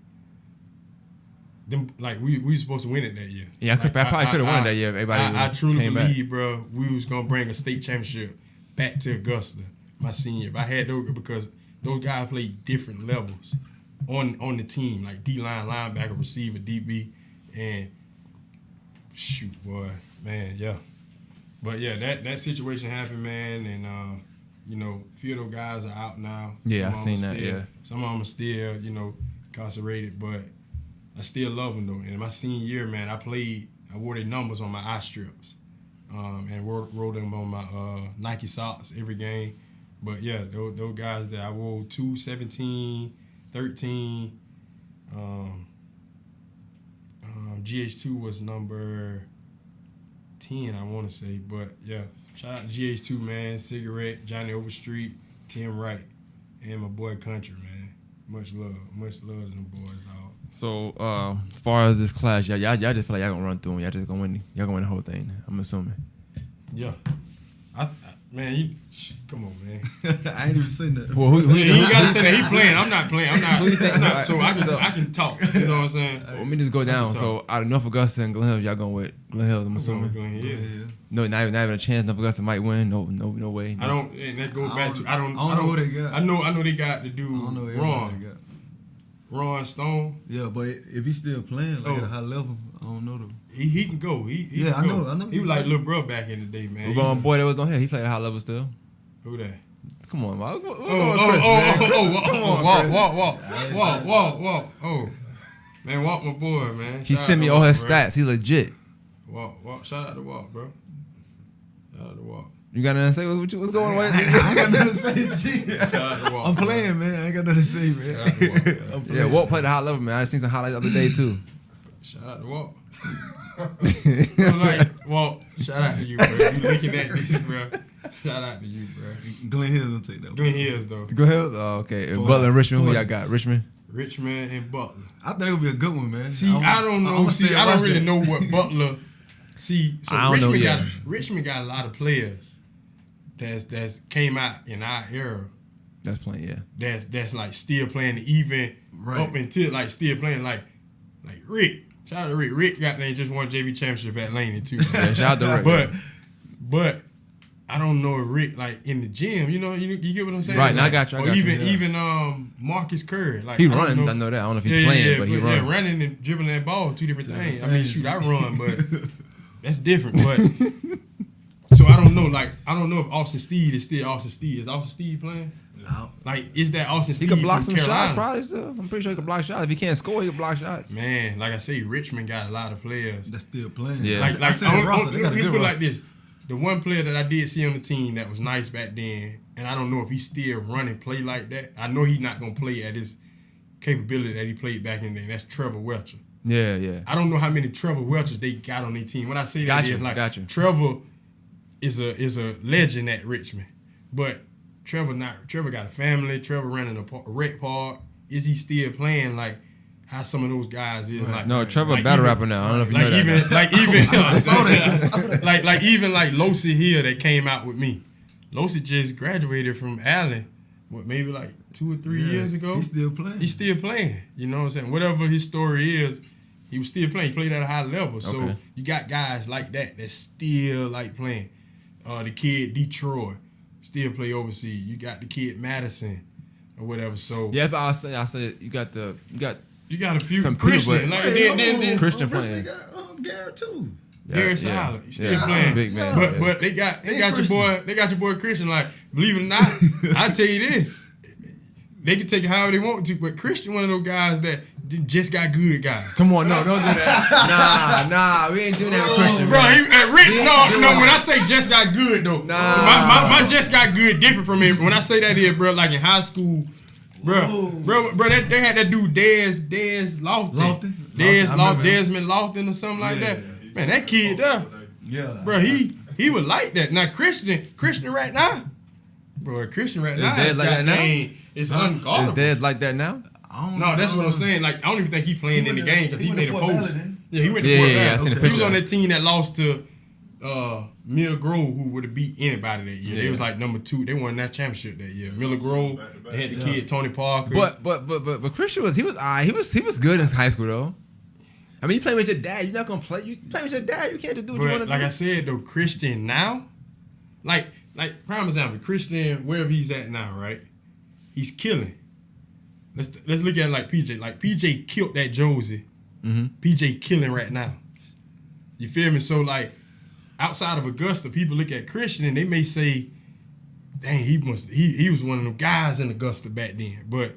S2: them, like we were supposed to win it that year.
S1: Yeah, I probably could have won it that year. Everybody,
S2: I truly believe,
S1: back.
S2: Bro, we was gonna bring a state championship back to Augusta my senior year. If I had those, because those guys played different levels. on the team, like D-line, linebacker, receiver, DB, and shoot, boy, man, yeah. But yeah, that situation happened, man, and a few of those guys are out now.
S1: Yeah, I seen that. Yeah,
S2: some of them are still, incarcerated, but I still love them though. And in my senior year, man, I wore their numbers on my eye strips, and wrote them on my Nike socks every game. But yeah, those guys that I wore 2, 17, 13. GH2 was number 10, I want to say. But yeah, shout out to GH2, man. Cigarette, Johnny Overstreet, Tim Wright, and my boy Country, man. Much love to them boys, dog.
S1: So as far as this class, y'all just feel like y'all gonna run through them. Y'all just gonna win. Y'all gonna win the whole thing. I'm assuming.
S2: Yeah. Man, come on, man.
S3: I ain't even seen that.
S1: Well, who
S2: you gotta say that he playing. I'm not playing. I'm not. So I can talk. You know what I'm saying?
S1: Let me just go down. So out of North Augusta and Glen Hills, y'all going with Glen Hills. I'm assuming.
S2: Yeah.
S1: No, not even a chance. North Augusta might win. No way. No.
S2: I don't. And that goes back to I don't know
S3: who they got.
S2: I know they got the dude
S3: I don't know
S2: Ron Stone.
S3: Yeah, but if he's still playing at a high level, I don't know though.
S2: He can go. He
S3: I
S2: can go.
S3: know.
S2: He was like little bro back in the day, man.
S1: We're going boy that was on here. He played at high level still.
S2: Who that?
S1: Come on, man.
S2: Walk. Oh, man, Walk my boy, man.
S1: He sent me all his stats. He legit.
S2: Walk. Shout out to Walk, bro. Shout out to Walk.
S1: You got nothing to say? What's going on?
S3: I ain't got nothing to say, G.
S2: Shout out to Walk.
S3: I'm playing, man. I ain't got nothing to say, man.
S2: Shout out to Walk,
S1: Yeah, Walt played at high level, man. I seen some highlights the other day too.
S2: Shout out to Walk. Walt, shout out to you, bro. You looking at this, bro. Shout out to you, bro.
S3: Glen Hills will take that.
S2: Glen Hills, though.
S1: Glen Hills? Oh, okay. And Butler and Richmond, who y'all got? Richmond
S2: and Butler.
S3: I think it'll be a good one, man.
S2: See, I don't know. I don't really know what Butler. See, so Richmond got a lot of players that's came out in our era.
S1: That's playing, yeah.
S2: That's like still playing even up until like still playing like Rick. Shout out to Rick. Rick just won JV championship at Laney too.
S1: Yeah, shout out to Rick.
S2: But I don't know if Rick like in the gym. You get what I'm saying?
S1: Right.
S2: Like,
S1: now I got you.
S2: Even Marcus Curry. Like
S1: he runs. I know that. I don't know if he's playing, but he runs.
S2: Yeah, running and dribbling that ball, two different things. I mean, shoot, I run, but that's different. But so I don't know. Like I don't know if Austin Steed is still Austin Steed. Is Austin Steed playing?
S3: No.
S2: Like, is that Austin Steed?
S1: He can block some
S2: Carolina?
S1: shots, probably still. I'm pretty sure he can block shots. If he can't score, he can block shots.
S2: Man, like I say, Richmond got a lot of players
S3: that's still playing.
S1: Yeah.
S2: Like
S3: I said roster. They got a good
S2: put it
S3: roster.
S2: like this. The one player that I did see on the team that was nice back then, and I don't know if he still run and play like that. I know he's not going to play at his capability that he played back in the day. That's Trevor Welcher.
S1: Yeah.
S2: I don't know how many Trevor Welchers they got on their team. When I say that,
S1: Gotcha.
S2: Trevor is a legend at Richmond. But Trevor got a family. Trevor running a rec park. Is he still playing like how some of those guys is?
S1: Right.
S2: Like,
S1: no, Trevor a battle rapper now. I don't know if you know that.
S2: I saw that. Even Losi here that came out with me. Losi just graduated from Allen. Maybe like 2 or 3 years ago.
S3: He's still playing.
S2: He's still playing. You know what I'm saying? Whatever his story is, he was still playing. He played at a high level. So you got guys like that still like playing. The kid Detroit still play overseas. You got the kid Madison or whatever. So
S1: yeah, I say you got
S2: a few
S1: some
S2: Christian.
S1: people,
S2: like then
S1: Christian playing.
S3: They got Garrett too.
S2: Very solid. He's still playing.
S1: Big man.
S2: But they got your boy. They got your boy Christian. Like, believe it or not, I tell you this. They can take it however they want to, but Christian one of those guys that just got good guys.
S1: Come on, no, don't do that. Nah, we ain't doing that with Christian,
S2: bro. When I say just got good though, my just got good different from him. When I say that here, bro, like in high school, bro, they had that dude Desmond Lofton or something like that. Man, that kid there, bro, he was like that. Now Christian right now, bro, Christian right now,
S1: like that now.
S2: It's unguardable.
S1: Is Dez like that now?
S2: No, that's what I'm saying. Like, I don't even think he playing in the game because he made a post. Yeah, he went to
S1: Fort
S2: Valley.
S1: I seen the picture.
S2: He was on that team that lost to Mill Grove, who would have beat anybody that year.
S1: Yeah.
S2: They was like number 2. They won that championship that year. Miller Grove. They had the kid Tony Parker.
S1: But Christian was good in high school though. I mean, you play with your dad. You're not gonna play. You play with your dad. You can't just do what you want to do.
S2: Like I said though, Christian now, like prime example, Christian wherever he's at now, right? He's killing. let's look at it like PJ. Like PJ killed that Josie. PJ killing right now. You feel me? So like outside of Augusta, people look at Christian and they may say, "Dang, he was one of them guys in Augusta back then." But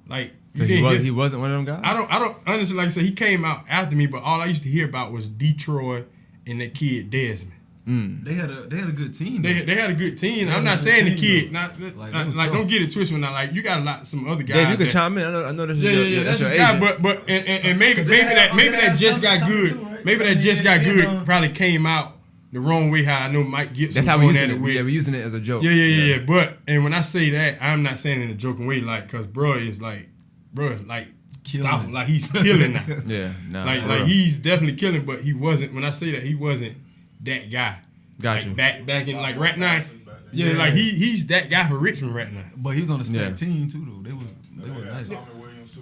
S2: like,
S1: so he wasn't one of them guys.
S2: I don't honestly, like I said, he came out after me, but all I used to hear about was Detroit and that kid Desmond.
S3: They had a good team.
S2: They had a good team. I'm not saying the kid, not don't get it twisted. Now, like you got some other guys.
S1: Dave, you can chime in. I know this is
S2: that's
S1: your
S2: guy,
S1: agent.
S2: but maybe that just got good. Maybe that just got good. Probably came out the wrong way. How I know Mike gets.
S1: That's how we using it. We're using it as a joke.
S2: Yeah. But when I say that, I'm not saying it in a joking way. Like, cause bro, stop him. Like he's killing now.
S1: Yeah, no.
S2: Like he's definitely killing. But he wasn't. When I say that, he wasn't that guy.
S1: Got you.
S2: Back in like right now. Yeah, like he's that guy for Richmond right now.
S3: But he was on the stack team too though. They were nice.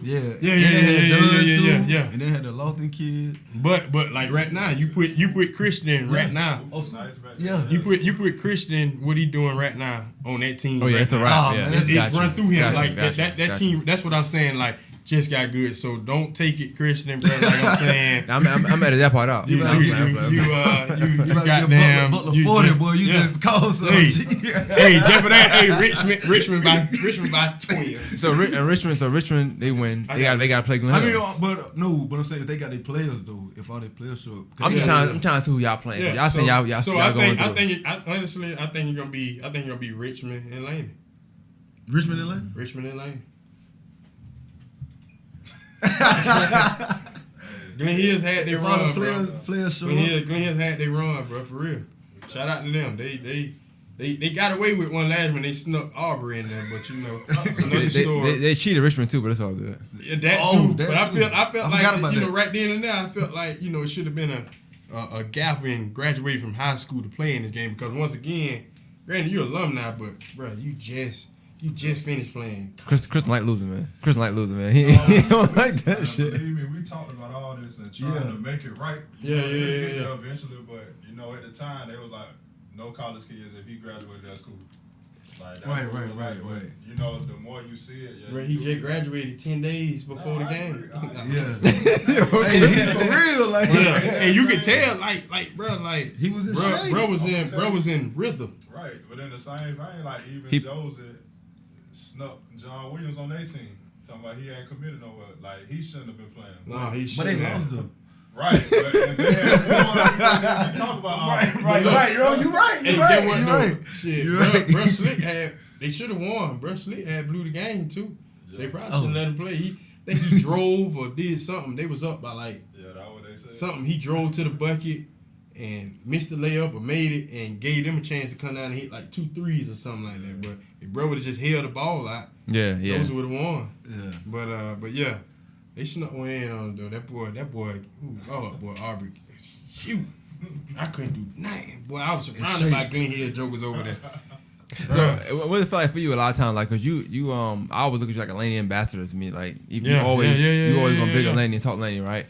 S3: Yeah. And they had the Lawton kid.
S2: But like right now, you put Christian right now. You put Christian, what he doing right now on that team.
S1: Oh yeah, it's a wrap.
S2: It's run through him that team. That's what I'm saying. Like just got good. So don't take it, Christian, bro. Like I'm saying,
S1: I'm at that part out.
S2: You goddamn
S3: Butler 40, boy. You just called some.
S2: Hey, just for that, hey, Richmond by 20.
S1: So Richmond, they win. They got to play Glen Hills.
S3: But I'm saying if they got their players though, if all their players show up.
S1: I'm trying to see who y'all playing.
S2: Yeah,
S1: y'all saying y'all going through.
S2: I think you're gonna be Richmond and Laney.
S3: Richmond and Laney.
S2: Richmond and Laney. Glen Hills had their run,
S3: players show
S2: Glen Hills had their run, bro, for real. Shout out to them. They got away with one last when they snuck Aubrey in there, but you know, it's another story.
S1: They cheated Richmond too, but it's all good.
S2: Yeah, that too. But I felt like you know, right then and there, I felt like you know it should have been a gap in graduating from high school to play in this game because once again, granted you're alumni, but bro, you just finished playing.
S1: Chris like losing, man. He don't like that shit.
S4: Believe me, we talked about all this and trying to make it right.
S2: Yeah.
S4: Eventually, but you know, at the time they was like, no college kids if he graduated that school. Like,
S3: right.
S4: You know, the more you see it,
S2: Bro, he just graduated 10 days before the game.
S3: He's for real, like.
S2: And you could tell, like, bro, like
S3: he was in shape.
S2: Bro was in rhythm.
S4: Right, but then the same thing, like even Josie snuck John Williams on their team. Talking about he ain't committed nowhere. Like he shouldn't have been playing.
S2: No, he shouldn't.
S3: But they lost them.
S4: Right, but and they had we talk about
S3: right. You're right.
S2: Shit, Bro Slick they should have won. Bro Slick blew the game too. Yeah. They probably shouldn't let him play. I think he drove or did something. They was up by like
S4: that's what they said.
S2: Something. He drove to the bucket and missed the layup or made it and gave them a chance to come down and hit like 2 threes or something like that. But if bro would have just held the ball out, Josie would have won.
S3: Yeah.
S2: But yeah. They snuck one in on him though. That boy, Aubrey, shoot. I couldn't do nothing. Boy, I was surrounded by Glen Hill jokers over there.
S1: So, what does it feel like for you a lot of times? Like, cause you I always look at you like a Laney ambassador to me. Like, you always gonna big on Laney and talk Laney, right?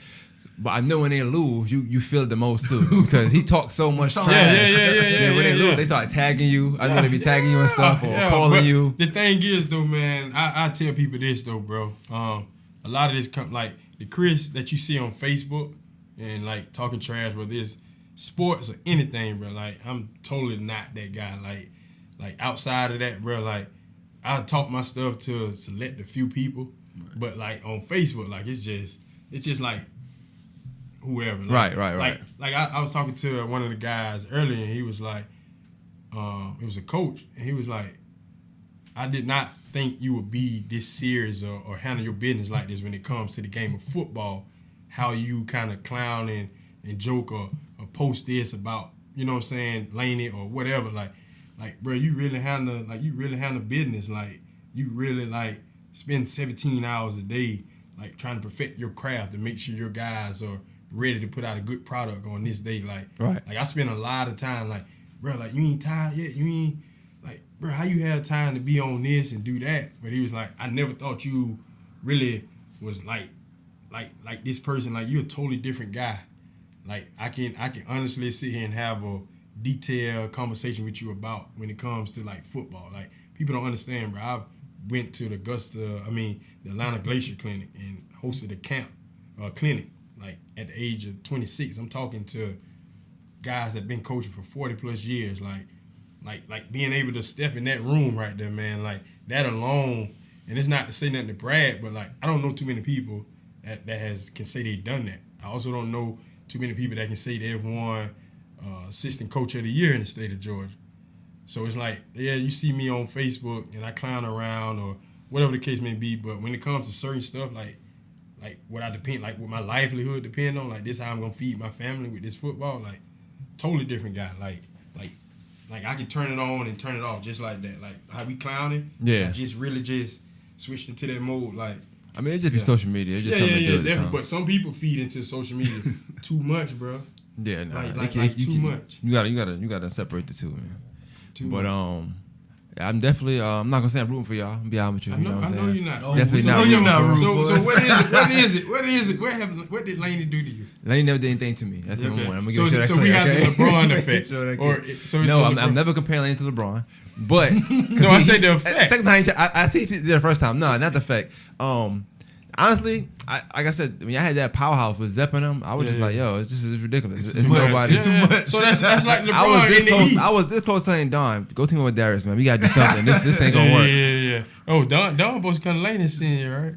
S1: But I know when they lose, you feel it the most too because he talks so much trash.
S2: Yeah.
S1: When they lose, they start tagging you. I know they be tagging you and stuff or calling you.
S2: The thing is though, man, I tell people this though, bro. A lot of this like the Chris that you see on Facebook and like talking trash, whether it's sports or anything, bro. Like I'm totally not that guy. Like outside of that, bro. Like I talk my stuff to select a few people, but like on Facebook, like it's just like whoever. Like,
S1: right.
S2: Like I was talking to one of the guys earlier, and he was like, it was a coach, and he was like, I did not think you would be this serious or handle your business like this when it comes to the game of football. How you kind of clown and joke or post this about, you know what I'm saying, Laney or whatever. Like bro, you really handle business. Like you really like spend 17 hours a day like trying to perfect your craft and make sure your guys are ready to put out a good product on this day. Like I spend a lot of time like, bro, like you ain't tired yet? You ain't like, bro, how you have time to be on this and do that? But he was like, I never thought you really was like this person. Like you're a totally different guy. Like I can honestly sit here and have a detailed conversation with you about when it comes to like football. Like people don't understand, bro. I've went to the Atlanta Glacier Clinic and hosted a clinic, like at the age of 26. I'm talking to guys that been coaching for 40 plus years, like being able to step in that room right there, man, like that alone. And it's not to say nothing to brag, but like I don't know too many people that can say they done that. I also don't know too many people that can say they've won assistant coach of the year in the state of Georgia. So it's like, yeah, you see me on Facebook and I clown around or whatever the case may be, but when it comes to certain stuff, like what I depend, like what my livelihood depend on, like this how I'm gonna feed my family with this football, like totally different guy. Like I can turn it on and turn it off just like that. Like how we clowning,
S1: yeah,
S2: I just really just switched into that mode. Like
S1: I mean, it just be social media. It's just something to do at the time.
S2: But some people feed into social media too much, bro.
S1: Yeah, nah,
S2: like too much.
S1: You gotta separate the two, man. I'm definitely I'm not gonna say I'm rooting for y'all. I'm gonna be honest with you.
S2: I know you're not.
S1: Definitely not.
S3: You're not rooting for.
S2: So what is it? What did Laney do to you?
S1: Laney never did anything to me. That's number one. I'm gonna give
S2: so we have the LeBron effect.
S1: No, I'm never comparing Laney to LeBron. But
S2: no, I say the effect.
S1: Second time I see it the first time. No, not the effect. Honestly, like I said, when I had that powerhouse with Zepp and them, I was just like, yo, this is ridiculous. It's nobody.
S2: Too much. So that's like LeBron in the East.
S1: I was this close to saying, Don, go team with Darius, man. We gotta do something. This ain't gonna work.
S2: Yeah. Oh, Don supposed to come to Laney senior, right?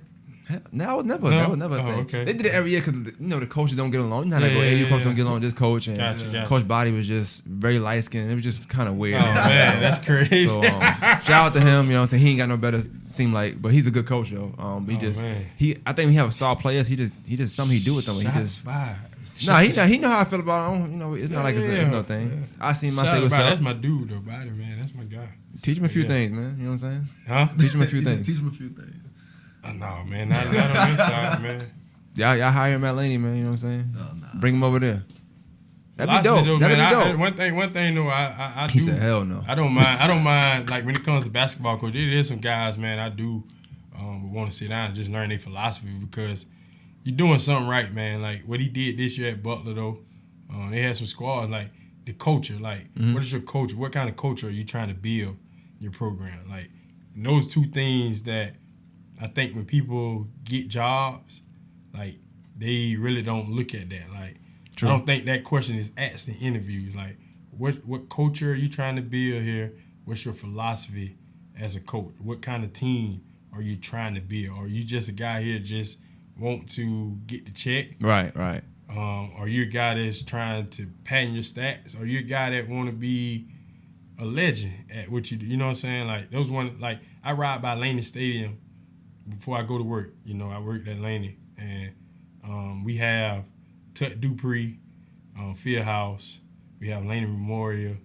S1: That was never a thing.
S2: Okay.
S1: They did it every year because the coaches don't get along. You know how they go, AU coach don't get along with this coach, and
S2: Gotcha.
S1: Coach Body was just very light skinned. It was just kind of weird.
S2: Oh man, that's crazy.
S1: So shout out to him. You know what I'm saying? He ain't got no better seem like, but he's a good coach though. I think we have star players. He just something he do with them. He know how I feel about him. You know, it's not like it's no thing. Yeah. I seen him. I say what's up.
S2: That's my dude though, Body man. That's my guy.
S1: Teach him a few things, man. You know what I'm saying?
S2: Huh?
S1: Teach him a few things.
S2: No, man, not on this side, man.
S1: Y'all hire him at Laney, man. You know what I'm saying?
S3: Oh, nah.
S1: Bring him over there. That'd be dope. That'd be dope.
S2: One thing though, I do.
S1: He said, "Hell no."
S2: I don't mind. Like when it comes to basketball coach, there is some guys, man. I do want to sit down and just learn their philosophy because you're doing something right, man. Like what he did this year at Butler, though. They had some squads like the culture. Like, what is your culture? What kind of culture are you trying to build in your program? Like, those two things that I think when people get jobs, like they really don't look at that. Like, true. I don't think that question is asked in interviews. Like, what culture are you trying to build here? What's your philosophy as a coach? What kind of team are you trying to build? Or are you just a guy here that just want to get the check?
S1: Right.
S2: Are you a guy that's trying to patent your stats? Are you a guy that want to be a legend at what you do? You know what I'm saying? Like those one. Like I ride by Laney Stadium before I go to work. You know, I worked at Laney, and we have Tut Dupree Field House. We have Laney Memorial.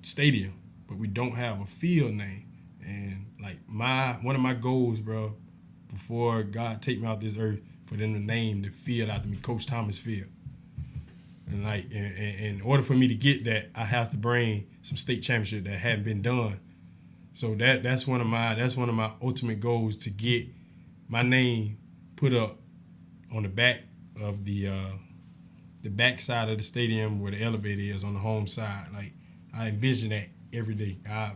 S2: Stadium, but we don't have a field name. And like one of my goals, bro, before God take me out this earth, for them to name the field after me, Coach Thomas Field. And like, in order for me to get that, I have to bring some state championship that hadn't been done. So that's one of my ultimate goals, to get my name put up on the back of the back side of the stadium where the elevator is on the home side. Like I envision that every day. I've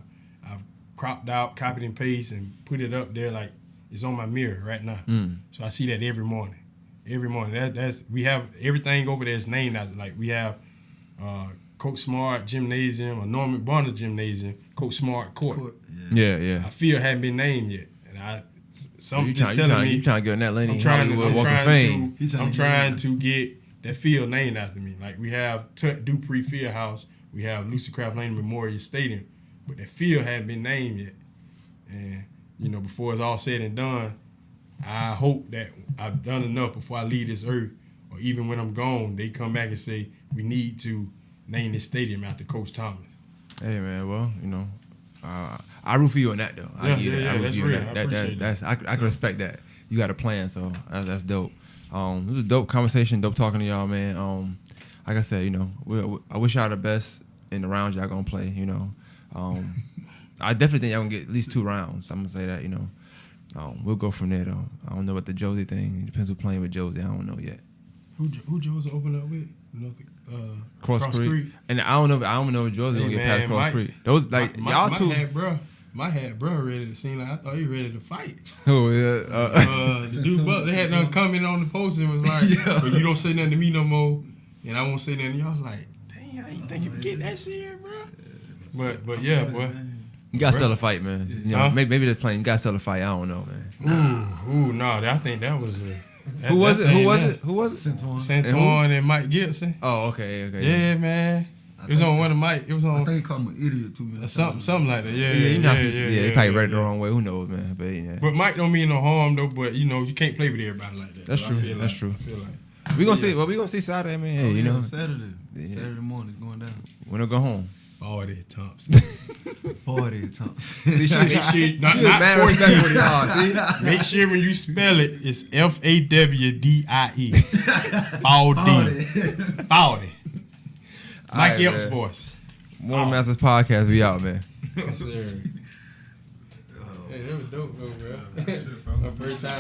S2: cropped out, copied and pasted, and put it up there like it's on my mirror right now. So I see that every morning. Every morning. We have everything over there is named after. Like we have Coach Smart Gymnasium, or Norman Bonner Gymnasium, Coach Smart Court.
S1: Yeah.
S2: I feel hadn't been named yet, and
S1: you trying to get in that lane. I'm
S2: trying to get that field named after me. Like we have Tut Dupree Field House, we have Lucy Craft Laney Memorial Stadium, but that field hadn't been named yet. And before it's all said and done, I hope that I've done enough before I leave this earth, or even when I'm gone, they come back and say we need to name this stadium after Coach Thomas.
S1: Hey man, well I root for you on that though. I root for you on that. I can respect that. You got a plan, so that's dope. It was a dope conversation, dope talking to y'all, man. Like I said, I wish y'all the best in the rounds y'all gonna play. I definitely think y'all gonna get at least 2 rounds. I'm gonna say that. We'll go from there though. I don't know what the Josie thing. It depends who's playing with Josie. I don't know yet.
S2: Who Josie open up with?
S1: Cross Creek. And I don't know if Georgia gonna get past Cross Creek. Those like y'all two.
S2: My hat, bro, ready to seem like I thought he ready to fight.
S1: Oh yeah.
S2: The dude, but they had done comment on the post and was like, "Well, you don't say nothing to me no more, and I won't say nothing to y'all." I was like, "Dang, I ain't think you would get that serious, bro." But yeah, boy.
S1: You gotta sell a fight, man. You know, maybe that's playing. You gotta sell a fight. I don't know, man.
S2: Ooh, no. I think that was.
S1: Who was it? Who was it?
S2: Santuan and Mike Gibson.
S1: Oh, okay.
S2: Yeah, man. It was on one of Mike. It was on.
S3: I think he called him an idiot too, man.
S2: Something like that. Yeah,
S1: he probably read it the wrong way. Who knows, man? But yeah.
S2: But Mike don't mean no harm though. But you know, you can't play with everybody like that.
S1: That's true. That's true.
S2: I feel like
S1: we gonna see. Well, we gonna see Saturday, man. Hey, you know,
S3: Saturday morning is going down.
S1: When I go home.
S2: 40 Thompson.
S3: 40 Thompson.
S1: See, she not 14.
S2: See? Make sure when you spell it, it's FAWDIE. 40. Mike Epps' voice.
S1: One Masters Podcast. We out, man.
S2: Yes, sir. Hey, that was dope, though, bro. My first time.